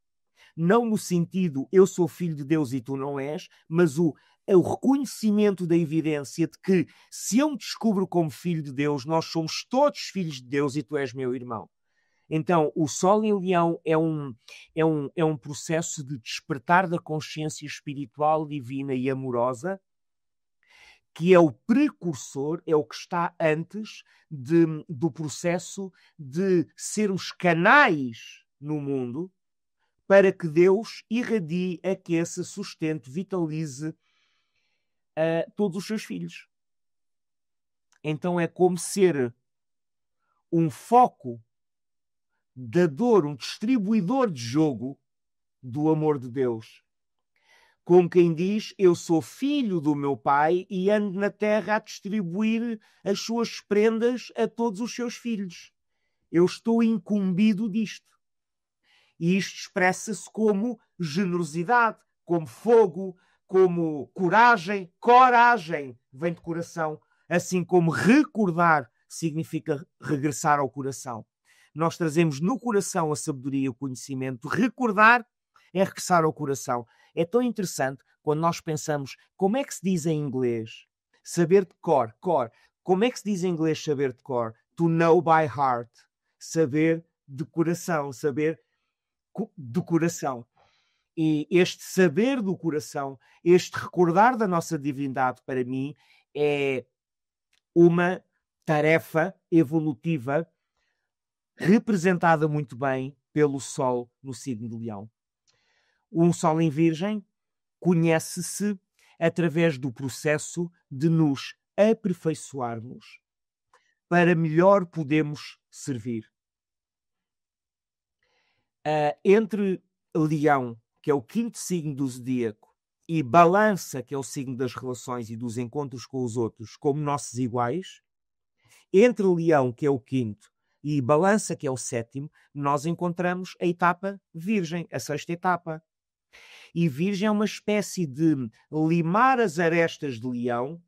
Speaker 2: Não no sentido eu sou filho de Deus e tu não és, mas o reconhecimento da evidência de que se eu me descubro como filho de Deus, nós somos todos filhos de Deus e tu és meu irmão. Então, o Sol em Leão é um processo de despertar da consciência espiritual, divina e amorosa, que é o precursor, é o que está antes do processo de sermos canais no mundo para que Deus irradie, aqueça, sustente, vitalize todos os seus filhos. Então é como ser um foco dador, um distribuidor de jogo do amor de Deus. Como quem diz, eu sou filho do meu pai e ando na terra a distribuir as suas prendas a todos os seus filhos. Eu estou incumbido disto. E isto expressa-se como generosidade, como fogo, como coragem. Coragem vem de coração, assim como recordar significa regressar ao coração. Nós trazemos no coração a sabedoria e o conhecimento. Recordar é regressar ao coração. É tão interessante quando nós pensamos como é que se diz em inglês saber de cor. Como é que se diz em inglês saber de cor? To know by heart. Saber de coração. Saber do coração. E este saber do coração, este recordar da nossa divindade, para mim, é uma tarefa evolutiva representada muito bem pelo Sol no signo de Leão. Um Sol em Virgem conhece-se através do processo de nos aperfeiçoarmos para melhor podermos servir. Entre Leão, que é o quinto signo do zodíaco, e Balança, que é o signo das relações e dos encontros com os outros, como nossos iguais, entre Leão, que é o quinto, e Balança, que é o sétimo, nós encontramos a etapa Virgem, a sexta etapa. E Virgem é uma espécie de limar as arestas de Leão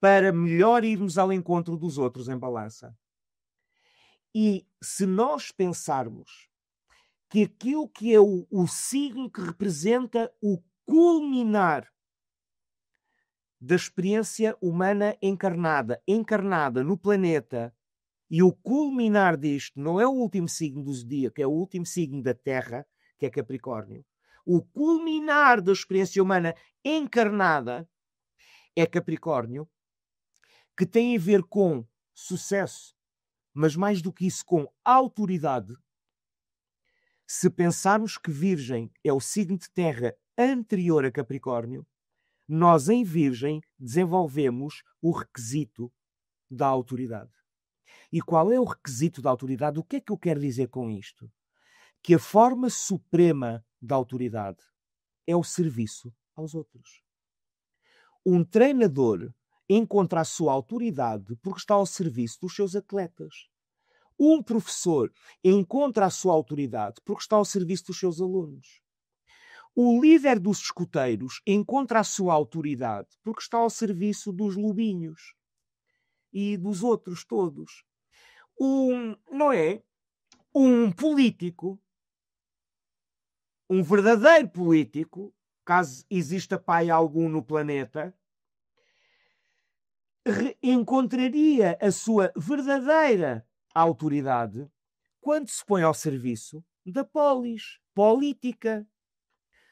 Speaker 2: para melhor irmos ao encontro dos outros em Balança. E se nós pensarmos que aquilo que é o signo que representa o culminar da experiência humana encarnada no planeta, e o culminar disto não é o último signo do zodíaco, é o último signo da Terra, que é Capricórnio. O culminar da experiência humana encarnada é Capricórnio, que tem a ver com sucesso, mas mais do que isso, com autoridade. Se pensarmos que Virgem é o signo de Terra anterior a Capricórnio, nós em Virgem desenvolvemos o requisito da autoridade. E qual é o requisito da autoridade? O que é que eu quero dizer com isto? Que a forma suprema da autoridade é o serviço aos outros. Um treinador encontra a sua autoridade porque está ao serviço dos seus atletas. Um professor encontra a sua autoridade porque está ao serviço dos seus alunos. O líder dos escuteiros encontra a sua autoridade porque está ao serviço dos lobinhos e dos outros todos. Não é? Um político, um verdadeiro político, caso exista pai algum no planeta, encontraria a sua verdadeira autoridade quando se põe ao serviço da polis, política,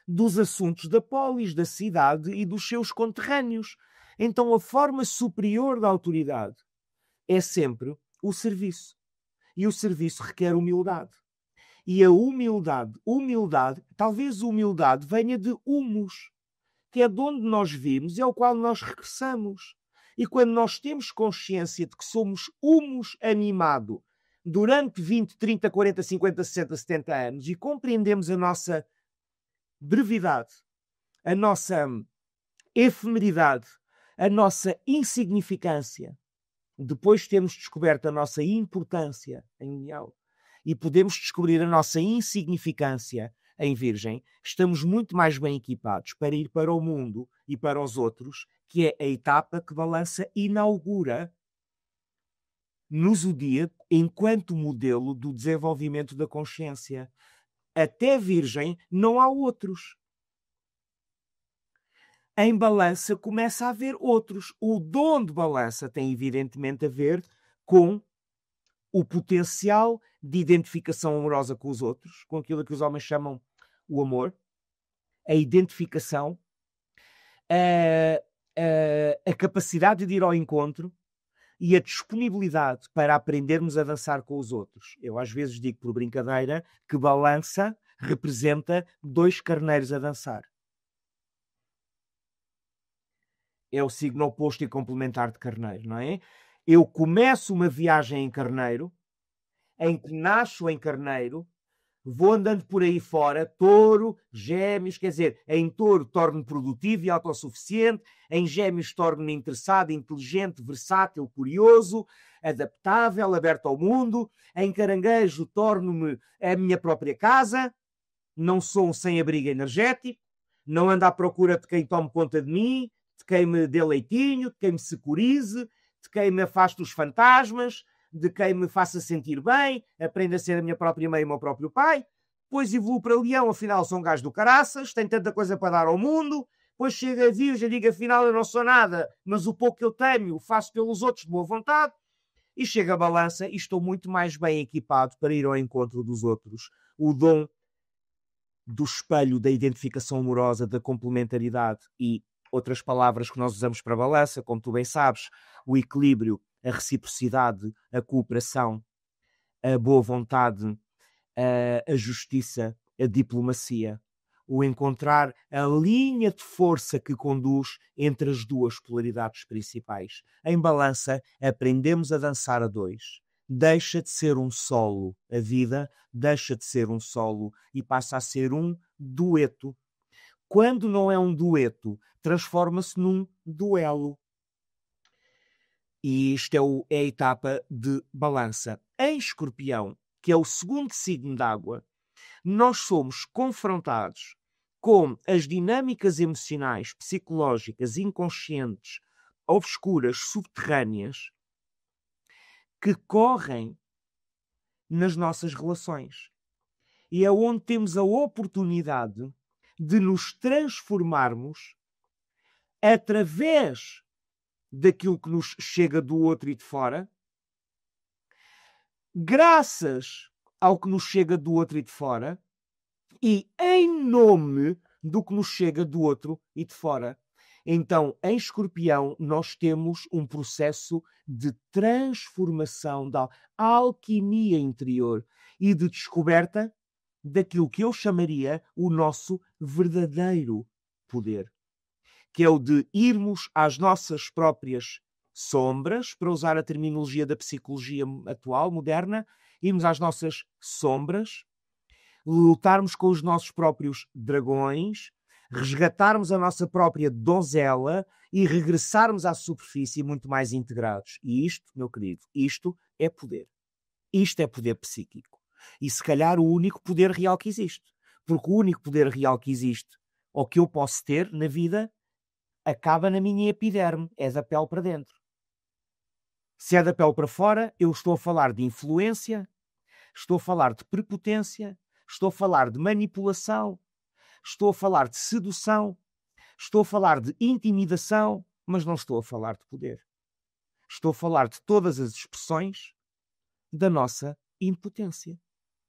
Speaker 2: dos assuntos da polis, da cidade e dos seus conterrâneos. Então a forma superior da autoridade é sempre o serviço. E o serviço requer humildade. E a humildade, talvez a humildade venha de humus, que é de onde nós vimos e ao qual nós regressamos. E quando nós temos consciência de que somos humus animado durante 20, 30, 40, 50, 60, 70 anos e compreendemos a nossa brevidade, a nossa efemeridade, a nossa insignificância, depois temos descoberto a nossa importância em Leão e podemos descobrir a nossa insignificância em Virgem, estamos muito mais bem equipados para ir para o mundo e para os outros, que é a etapa que Balança inaugura no zodíaco enquanto modelo do desenvolvimento da consciência. Até Virgem não há outros. Em Balança começa a haver outros. O dom de Balança tem evidentemente a ver com o potencial de identificação amorosa com os outros, com aquilo que os homens chamam o amor, a identificação, a capacidade de ir ao encontro e a disponibilidade para aprendermos a dançar com os outros. Eu às vezes digo por brincadeira que Balança representa 2 carneiros a dançar. É o signo oposto e complementar de Carneiro, não é? Eu começo uma viagem em Carneiro, em que nasço em Carneiro, vou andando por aí fora, Touro, Gêmeos, quer dizer, em Touro torno-me produtivo e autossuficiente, em Gêmeos torno-me interessado, inteligente, versátil, curioso, adaptável, aberto ao mundo, em Caranguejo torno-me a minha própria casa, não sou um sem-abrigo energético, não ando à procura de quem tome conta de mim, de quem me dê leitinho, de quem me securize, de quem me afaste os fantasmas, de quem me faça sentir bem, aprenda a ser a minha própria mãe e o meu próprio pai. Depois evoluo para Leão, afinal sou um gajo do caraças, tenho tanta coisa para dar ao mundo. Depois chega a Virgem, digo afinal eu não sou nada, mas o pouco que eu tenho faço pelos outros de boa vontade. E chega a Balança e estou muito mais bem equipado para ir ao encontro dos outros. O dom do espelho da identificação amorosa, da complementaridade e outras palavras que nós usamos para Balança, como tu bem sabes, o equilíbrio, a reciprocidade, a cooperação, a boa vontade, a justiça, a diplomacia, o encontrar a linha de força que conduz entre as duas polaridades principais. Em Balança, aprendemos a dançar a 2. Deixa de ser um solo. A vida deixa de ser um solo e passa a ser um dueto. Quando não é um dueto, transforma-se num duelo. E isto é a etapa de Balança. Em Escorpião, que é o segundo signo de água, nós somos confrontados com as dinâmicas emocionais, psicológicas, inconscientes, obscuras, subterrâneas, que correm nas nossas relações. E é onde temos a oportunidade de nos transformarmos através daquilo que nos chega do outro e de fora, graças ao que nos chega do outro e de fora, e em nome do que nos chega do outro e de fora. Então, em Escorpião, nós temos um processo de transformação, da alquimia interior e de descoberta daquilo que eu chamaria o nosso verdadeiro poder, que é o de irmos às nossas próprias sombras, para usar a terminologia da psicologia atual, moderna, irmos às nossas sombras, lutarmos com os nossos próprios dragões, resgatarmos a nossa própria donzela e regressarmos à superfície muito mais integrados. E isto, meu querido, isto é poder. Isto é poder psíquico. E se calhar o único poder real que existe. Porque o único poder real que existe, ou que eu posso ter na vida, acaba na minha epiderme. É da pele para dentro. Se é da pele para fora, eu estou a falar de influência, estou a falar de prepotência, estou a falar de manipulação, estou a falar de sedução, estou a falar de intimidação, mas não estou a falar de poder. Estou a falar de todas as expressões da nossa impotência.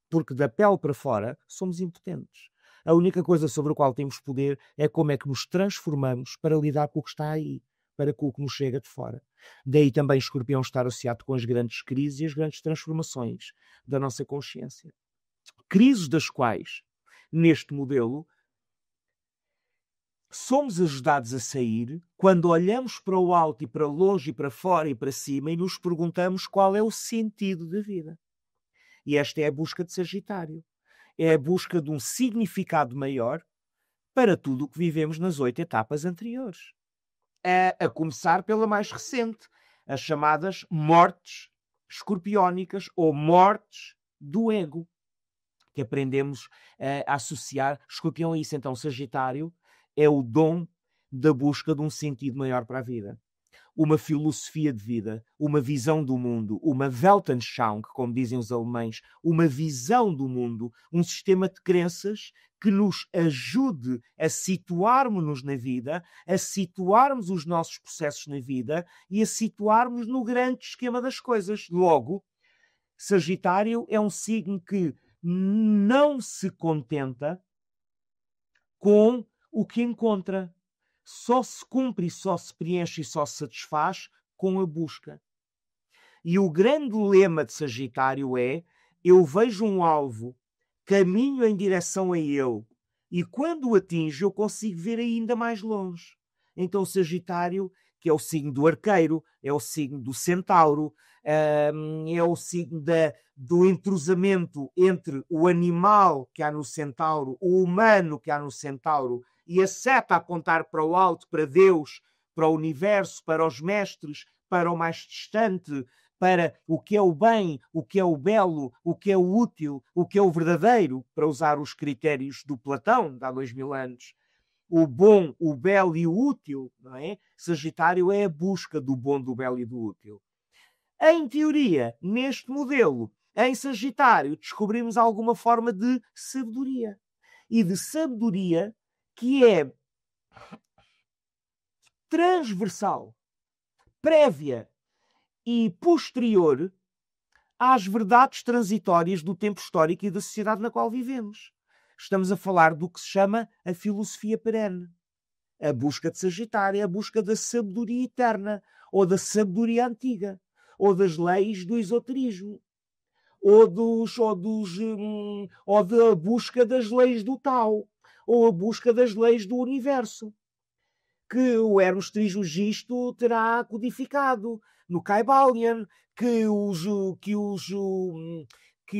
Speaker 2: Porque da pele para fora somos impotentes. A única coisa sobre a qual temos poder é como é que nos transformamos para lidar com o que está aí, para com o que nos chega de fora. Daí também Escorpião estar associado com as grandes crises e as grandes transformações da nossa consciência. Crises das quais, neste modelo, somos ajudados a sair quando olhamos para o alto e para longe e para fora e para cima e nos perguntamos qual é o sentido da vida. E esta é a busca de Sagitário. É a busca de um significado maior para tudo o que vivemos nas 8 etapas anteriores. A começar pela mais recente, as chamadas mortes escorpiónicas ou mortes do ego, que aprendemos a associar. Escorpião a isso. Então, Sagitário é o dom da busca de um sentido maior para a vida. Uma filosofia de vida, uma visão do mundo, uma Weltanschauung, como dizem os alemães, uma visão do mundo, um sistema de crenças que nos ajude a situarmos-nos na vida, a situarmos os nossos processos na vida e a situarmos no grande esquema das coisas. Logo, Sagitário é um signo que não se contenta com o que encontra. Só se cumpre, só se preenche e só se satisfaz com a busca. E o grande lema de Sagitário é: eu vejo um alvo, caminho em direção a ele, e quando o atinjo eu consigo ver ainda mais longe. Então Sagitário, que é o signo do arqueiro, é o signo do centauro, é o signo do entrosamento entre o animal que há no centauro, o humano que há no centauro, e a seta a apontar para o alto, para Deus, para o universo, para os mestres, para o mais distante, para o que é o bem, o que é o belo, o que é o útil, o que é o verdadeiro, para usar os critérios do Platão, de há 2000 anos. O bom, o belo e o útil, não é? Sagitário é a busca do bom, do belo e do útil. Em teoria, neste modelo, em Sagitário, descobrimos alguma forma de sabedoria. E de sabedoria que é transversal, prévia e posterior às verdades transitórias do tempo histórico e da sociedade na qual vivemos. Estamos a falar do que se chama a filosofia perene. A busca de Sagitário, a busca da sabedoria eterna, ou da sabedoria antiga, ou das leis do esoterismo, ou da busca das leis do Tao, ou a busca das leis do universo, que o Hermes Trismegisto terá codificado no Kybalion, que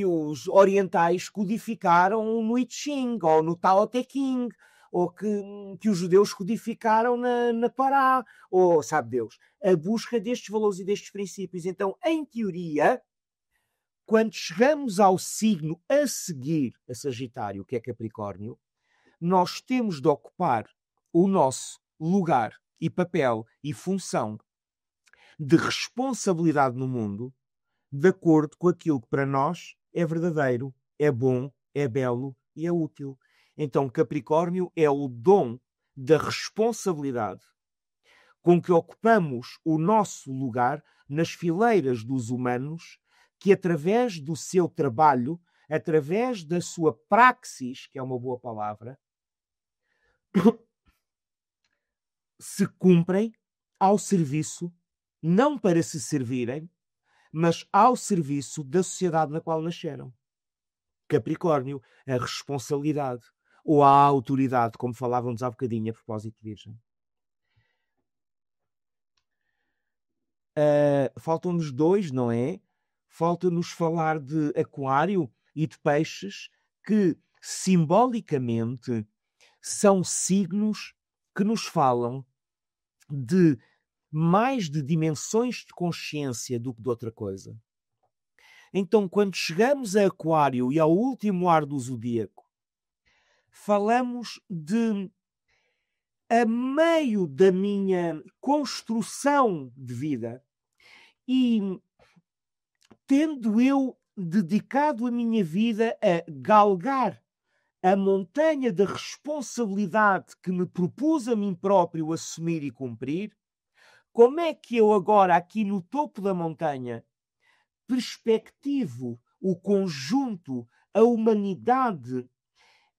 Speaker 2: os orientais codificaram no I Ching, ou no Tao Te Ching, ou que os judeus codificaram na Torá, ou sabe Deus, a busca destes valores e destes princípios. Então, em teoria, quando chegamos ao signo a seguir a Sagitário, que é Capricórnio, nós temos de ocupar o nosso lugar e papel e função de responsabilidade no mundo de acordo com aquilo que para nós é verdadeiro, é bom, é belo e é útil. Então Capricórnio é o dom da responsabilidade com que ocupamos o nosso lugar nas fileiras dos humanos que, através do seu trabalho, através da sua praxis, que é uma boa palavra, se cumprem ao serviço, não para se servirem, mas ao serviço da sociedade na qual nasceram. Capricórnio, a responsabilidade ou a autoridade, como falávamos há bocadinho a propósito de Virgem. Faltam-nos dois, não é? Falta-nos falar de Aquário e de Peixes, que simbolicamente são signos que nos falam de mais de dimensões de consciência do que de outra coisa. Então, quando chegamos a Aquário e ao último ar do zodíaco, falamos de, a meio da minha construção de vida e tendo eu dedicado a minha vida a galgar a montanha da responsabilidade que me propus a mim próprio assumir e cumprir, como é que eu agora, aqui no topo da montanha, perspectivo o conjunto, a humanidade?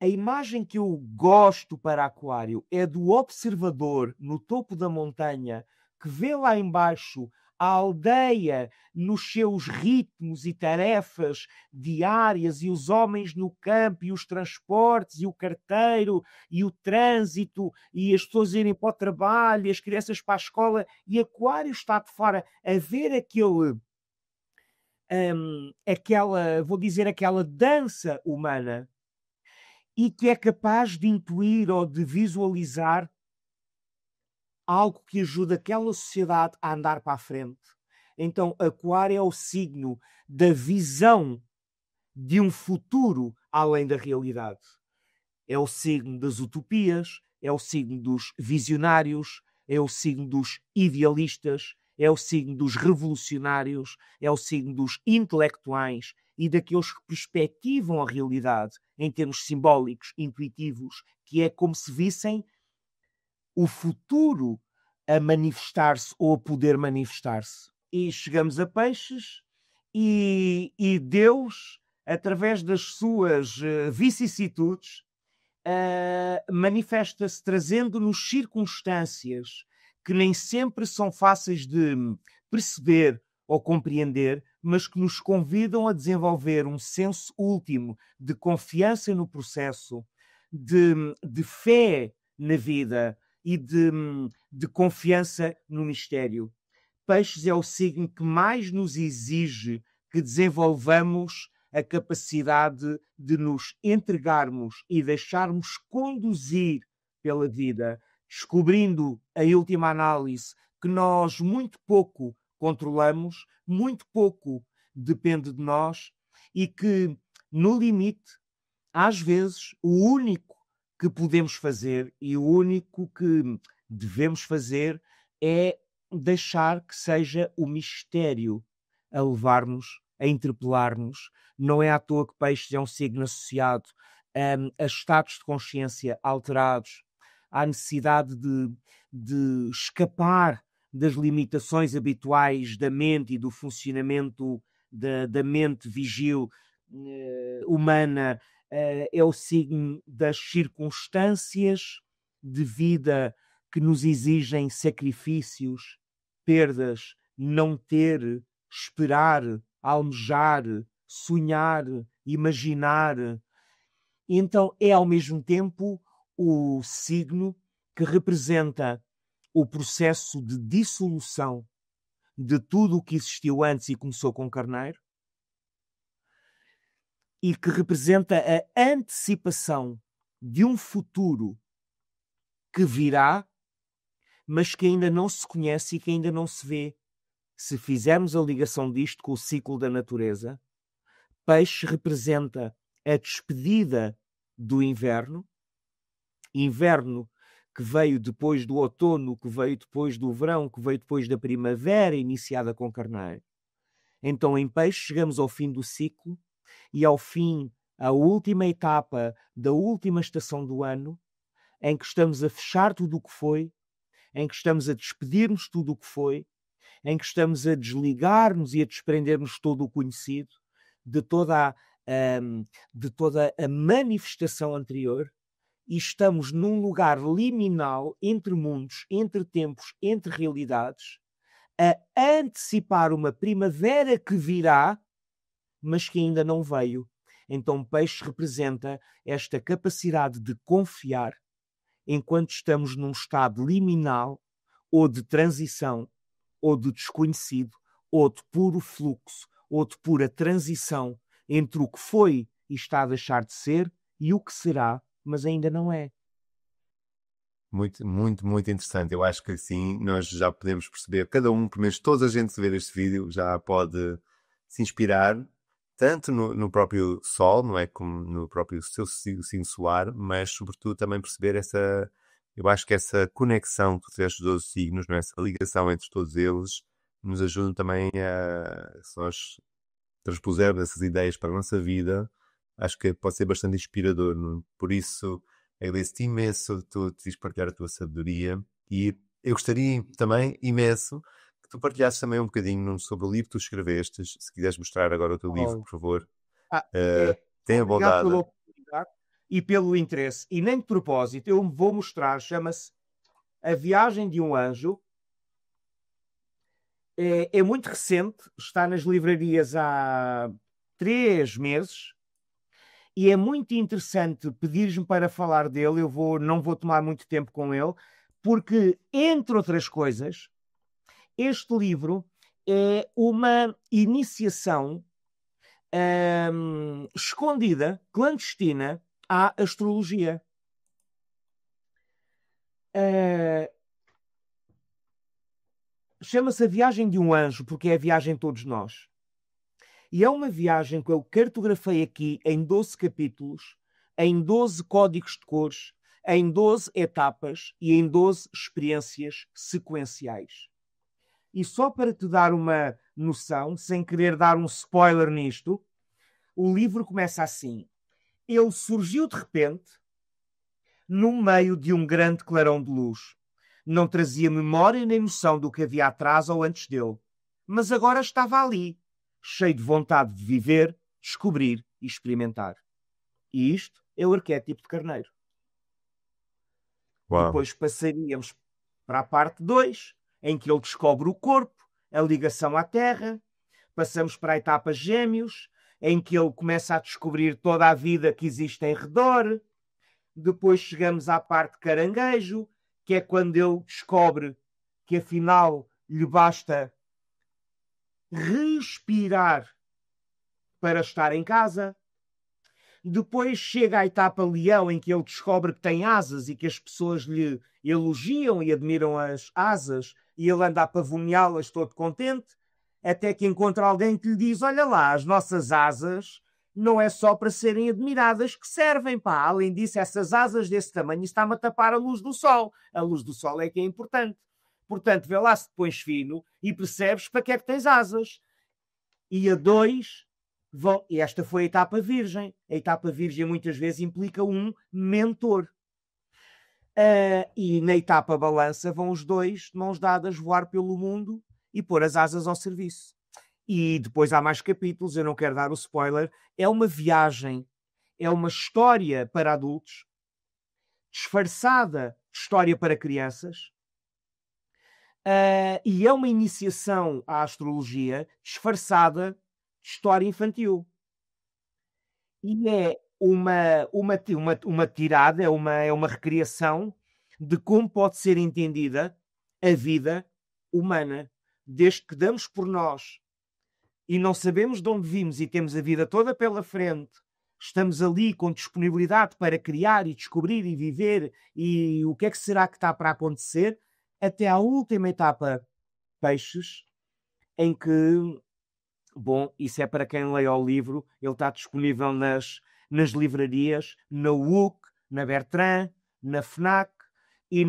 Speaker 2: A imagem que eu gosto para Aquário é do observador no topo da montanha que vê lá embaixo a aldeia nos seus ritmos e tarefas diárias e os homens no campo e os transportes e o carteiro e o trânsito e as pessoas irem para o trabalho e as crianças para a escola, e Aquário está de fora a ver aquela dança humana, e que é capaz de intuir ou de visualizar algo que ajuda aquela sociedade a andar para a frente. Então, Aquário é o signo da visão de um futuro além da realidade. É o signo das utopias, é o signo dos visionários, é o signo dos idealistas, é o signo dos revolucionários, é o signo dos intelectuais e daqueles que perspectivam a realidade em termos simbólicos, intuitivos, que é como se vissem o futuro a manifestar-se ou a poder manifestar-se. E chegamos a Peixes e Deus, através das suas vicissitudes, manifesta-se trazendo-nos circunstâncias que nem sempre são fáceis de perceber ou compreender, mas que nos convidam a desenvolver um senso último de confiança no processo, de fé na vida e de confiança no mistério. Peixes é o signo que mais nos exige que desenvolvamos a capacidade de nos entregarmos e deixarmos conduzir pela vida, descobrindo, em última análise, que nós muito pouco controlamos, muito pouco depende de nós e que, no limite, às vezes, o único que podemos fazer e o único que devemos fazer é deixar que seja o mistério a levar-nos, a interpelar-nos. Não é à toa que Peixes é um signo associado a estados de consciência alterados, à necessidade de escapar das limitações habituais da mente e do funcionamento da mente vigil humana. É o signo das circunstâncias de vida que nos exigem sacrifícios, perdas, não ter, esperar, almejar, sonhar, imaginar. E então é ao mesmo tempo o signo que representa o processo de dissolução de tudo o que existiu antes e começou com Carneiro, e que representa a antecipação de um futuro que virá, mas que ainda não se conhece e que ainda não se vê. Se fizermos a ligação disto com o ciclo da natureza, Peixe representa a despedida do inverno, inverno que veio depois do outono, que veio depois do verão, que veio depois da primavera iniciada com Carneiro. Então, em Peixe, chegamos ao fim do ciclo e ao fim, a última etapa da última estação do ano, em que estamos a fechar tudo o que foi, em que estamos a despedir-nos de tudo o que foi, em que estamos a desligar-nos e a desprender-nos de todo o conhecido, de toda a manifestação anterior, e estamos num lugar liminal entre mundos, entre tempos, entre realidades, a antecipar uma primavera que virá, mas que ainda não veio. Então, peixe representa esta capacidade de confiar enquanto estamos num estado liminal, ou de transição, ou de desconhecido, ou de puro fluxo, ou de pura transição entre o que foi e está a deixar de ser e o que será, mas ainda não é.
Speaker 1: Muito, muito, muito interessante. Eu acho que assim nós já podemos perceber, cada um, pelo menos toda a gente que ver este vídeo, já pode se inspirar, tanto no próprio Sol, não é? Como no próprio seu signo solar, mas sobretudo também perceber essa, eu acho que essa conexão que tiveste dos 12 signos, não é? Essa ligação entre todos eles, nos ajuda também a, se nós transpusermos essas ideias para a nossa vida, acho que pode ser bastante inspirador, não é? Por isso, agradeço-te imenso tu teres partilhar a tua sabedoria e eu gostaria também imenso que tu partilhasses também um bocadinho sobre o livro que tu escreveste. Se quiseres mostrar agora o teu livro, por favor, tenha a
Speaker 2: Obrigado
Speaker 1: bondade.
Speaker 2: pela oportunidade e pelo interesse. E nem de propósito, eu vou mostrar, chama-se A Viagem de um Anjo. É muito recente, está nas livrarias há 3 meses e é muito interessante pedir-me para falar dele. Não vou tomar muito tempo com ele, porque, entre outras coisas, este livro é uma iniciação escondida, clandestina, à astrologia. Chama-se A Viagem de um Anjo, porque é a viagem de todos nós. E é uma viagem que eu cartografei aqui em 12 capítulos, em 12 códigos de cores, em 12 etapas e em 12 experiências sequenciais. E só para te dar uma noção, sem querer dar um spoiler nisto, o livro começa assim. Ele surgiu de repente, no meio de um grande clarão de luz. Não trazia memória nem noção do que havia atrás ou antes dele. Mas agora estava ali, cheio de vontade de viver, descobrir e experimentar. E isto é o arquétipo de carneiro.
Speaker 1: Uau.
Speaker 2: Depois passaríamos para a parte 2, em que ele descobre o corpo, a ligação à Terra. Passamos para a etapa Gêmeos, em que ele começa a descobrir toda a vida que existe em redor. Depois chegamos à parte Caranguejo, que é quando ele descobre que afinal lhe basta respirar para estar em casa. Depois chega à etapa Leão, em que ele descobre que tem asas e que as pessoas lhe elogiam e admiram as asas e ele anda a pavoneá-las todo contente, até que encontra alguém que lhe diz: olha lá, as nossas asas não é só para serem admiradas que servem, pá. Além disso, essas asas desse tamanho está-me a tapar a luz do sol. A luz do sol é que é importante. Portanto, vê lá se te pões fino e percebes para que é que tens asas. E a 2, e esta foi a etapa virgem. A etapa virgem muitas vezes implica um mentor. E na etapa balança vão os dois, de mãos dadas, voar pelo mundo e pôr as asas ao serviço. E depois há mais capítulos, eu não quero dar o spoiler. É uma viagem, é uma história para adultos, disfarçada de história para crianças, e é uma iniciação à astrologia disfarçada de história infantil. E é uma tirada, é uma recriação de como pode ser entendida a vida humana, desde que damos por nós e não sabemos de onde vimos e temos a vida toda pela frente, estamos ali com disponibilidade para criar e descobrir e viver e o que é que será que está para acontecer, até à última etapa, Peixes, em que, bom, isso é para quem leia o livro, ele está disponível nas livrarias, na WUC, na Bertrand, na FNAC e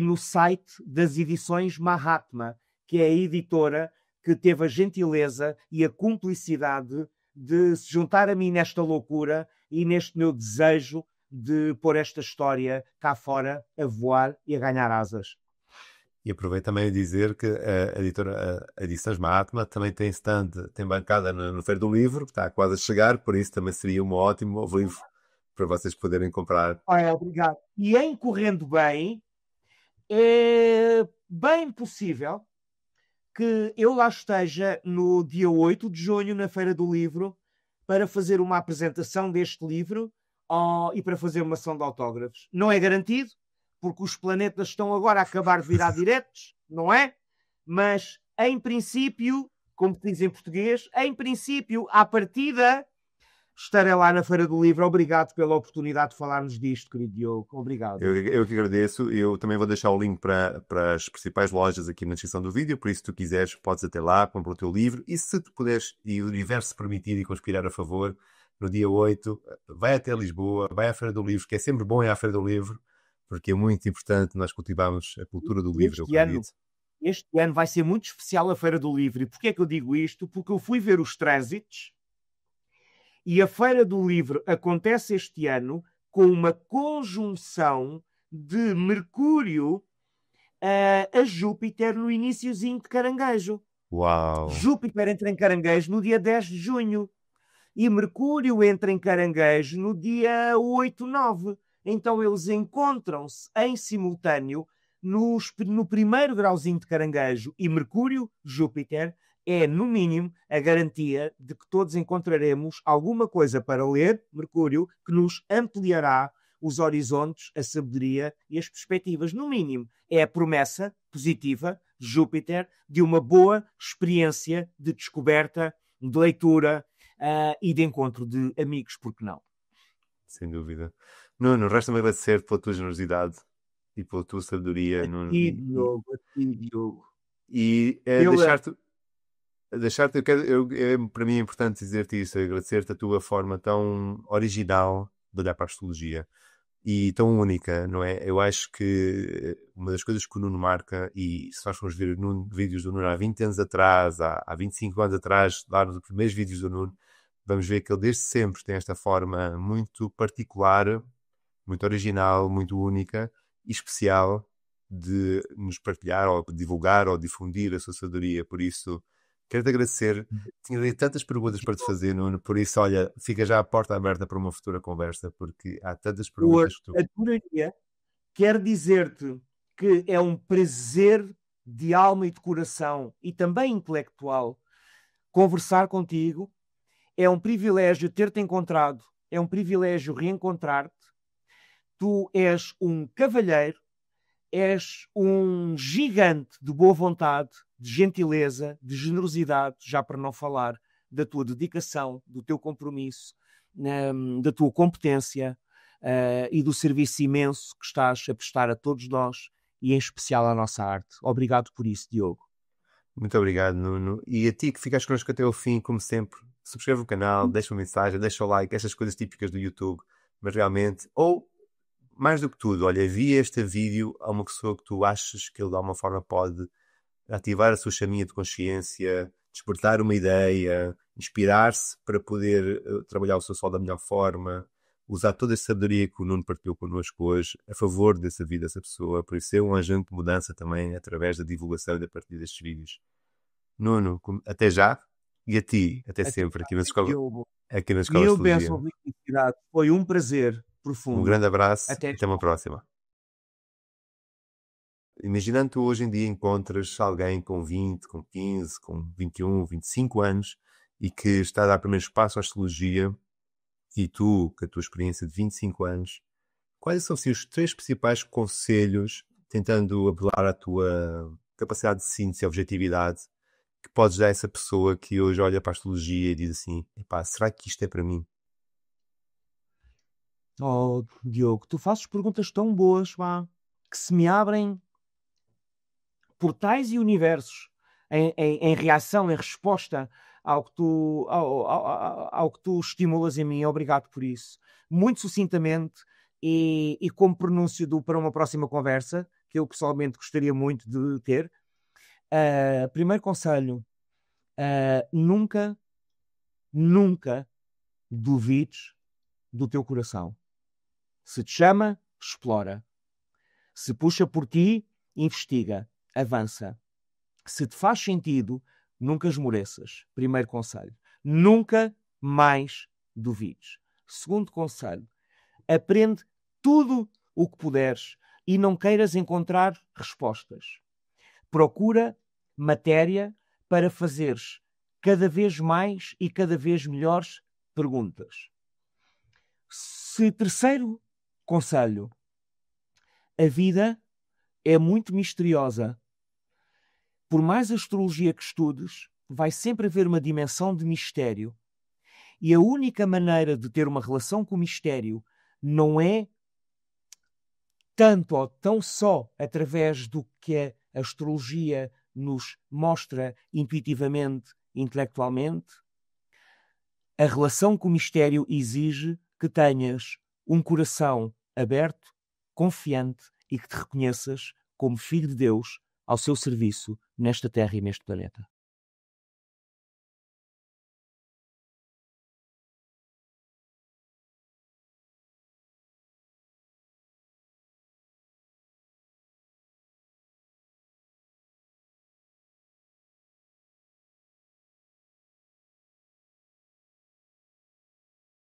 Speaker 2: no site das edições Mahatma, que é a editora que teve a gentileza e a cumplicidade de se juntar a mim nesta loucura e neste meu desejo de pôr esta história cá fora a voar e a ganhar asas.
Speaker 1: E aproveito também a dizer que a editora a Edições Mahatma também tem stand, tem bancada no Feira do Livro, que está quase a chegar, por isso também seria um ótimo livro para vocês poderem comprar.
Speaker 2: Olha, obrigado. E em correndo bem, é bem possível que eu lá esteja no dia 8 de junho, na Feira do Livro, para fazer uma apresentação deste livro e para fazer uma ação de autógrafos. Não é garantido, porque os planetas estão agora a acabar de virar diretos, não é? Mas, em princípio, como se diz em português, em princípio, à partida, estarei lá na Feira do Livro. Obrigado pela oportunidade de falarmos disto, querido Diogo. Obrigado.
Speaker 1: Eu que agradeço. Eu também vou deixar o link para as principais lojas aqui na descrição do vídeo, por isso, se tu quiseres, podes até lá, comprar o teu livro. E se tu puderes, e o universo permitir e conspirar a favor, no dia 8, vai até Lisboa, vai à Feira do Livro, que é sempre bom ir à Feira do Livro, porque é muito importante nós cultivarmos a cultura do livro, eu acredito.
Speaker 2: Este ano vai ser muito especial a Feira do Livro. E porquê é que eu digo isto? Porque eu fui ver os trânsitos e a Feira do Livro acontece este ano com uma conjunção de Mercúrio a Júpiter no iniciozinho de Caranguejo.
Speaker 1: Uau!
Speaker 2: Júpiter entra em Caranguejo no dia 10 de junho e Mercúrio entra em Caranguejo no dia 8, 9. Então eles encontram-se em simultâneo no primeiro grauzinho de Caranguejo e Mercúrio, Júpiter, é, no mínimo, a garantia de que todos encontraremos alguma coisa para ler, Mercúrio, que nos ampliará os horizontes, a sabedoria e as perspectivas. No mínimo, é a promessa positiva de Júpiter de uma boa experiência de descoberta, de leitura e de encontro de amigos, porque não?
Speaker 1: Sem dúvida. Nuno, resta-me agradecer pela tua generosidade e pela tua sabedoria. Nuno,
Speaker 2: Diogo.
Speaker 1: E deixar-te, para mim é importante dizer-te isso, agradecer-te a tua forma tão original de olhar para a astrologia e tão única, não é? Eu acho que uma das coisas que o Nuno marca, e se nós formos ver vídeos do Nuno há 20 anos atrás, há 25 anos atrás, lá nos primeiros vídeos do Nuno, vamos ver que ele desde sempre tem esta forma muito particular, muito original, muito única e especial de nos partilhar ou divulgar ou difundir a sua sabedoria. Por isso, quero-te agradecer. Tinha ali tantas perguntas para te fazer, Nuno, por isso, olha, fica já a porta aberta para uma futura conversa, porque há tantas perguntas que tu...
Speaker 2: Adoraria. Quero dizer-te que é um prazer de alma e de coração e também intelectual conversar contigo. É um privilégio ter-te encontrado, é um privilégio reencontrar-te. Tu és um cavalheiro, és um gigante de boa vontade, de gentileza, de generosidade, já para não falar da tua dedicação, do teu compromisso, da tua competência e do serviço imenso que estás a prestar a todos nós e em especial à nossa arte. Obrigado por isso, Diogo.
Speaker 1: Muito obrigado, Nuno. E a ti que ficaste connosco até o fim, como sempre, subscreve o canal, deixa uma mensagem, deixa o like, estas coisas típicas do YouTube, mas realmente, ou mais do que tudo, olha, envia este vídeo a uma pessoa que tu achas que ele de alguma forma pode ativar a sua chaminha de consciência, despertar uma ideia, inspirar-se para poder trabalhar o seu sol da melhor forma, usar toda a sabedoria que o Nuno partilhou connosco hoje a favor dessa vida, dessa pessoa, por isso ser um agente de mudança também através da divulgação e da partilha destes vídeos. Nuno, até já e a ti, até sempre, aqui na Escola Astrologia.
Speaker 2: Foi um prazer profundo.
Speaker 1: Um grande abraço e até uma próxima. Imaginando que tu hoje em dia encontras alguém com 20, com 15, com 21, 25 anos e que está a dar primeiros passos à astrologia e tu, com a tua experiência de 25 anos, quais são assim, os 3 principais conselhos, tentando apelar à tua capacidade de síntese e objetividade, que podes dar a essa pessoa que hoje olha para a astrologia e diz assim, epá, será que isto é para mim?
Speaker 2: Oh, Diogo, tu fazes perguntas tão boas, que se me abrem portais e universos em reação, em resposta ao que tu estimulas em mim. Obrigado por isso. Muito sucintamente e como pronúncio para uma próxima conversa, que eu pessoalmente gostaria muito de ter. Primeiro conselho, nunca duvides do teu coração. Se te chama, explora. Se puxa por ti, investiga. avança. Se te faz sentido, nunca esmoreças. Primeiro conselho. Nunca mais duvides. Segundo conselho. Aprende tudo o que puderes e não queiras encontrar respostas. Procura matéria para fazeres cada vez mais e cada vez melhores perguntas. Terceiro conselho. A vida é muito misteriosa. Por mais astrologia que estudes, vai sempre haver uma dimensão de mistério. E a única maneira de ter uma relação com o mistério não é tanto ou tão só através do que a astrologia nos mostra intuitivamente, intelectualmente. A relação com o mistério exige que tenhas um coração aberto, confiante e que te reconheças como filho de Deus ao seu serviço nesta terra e neste planeta.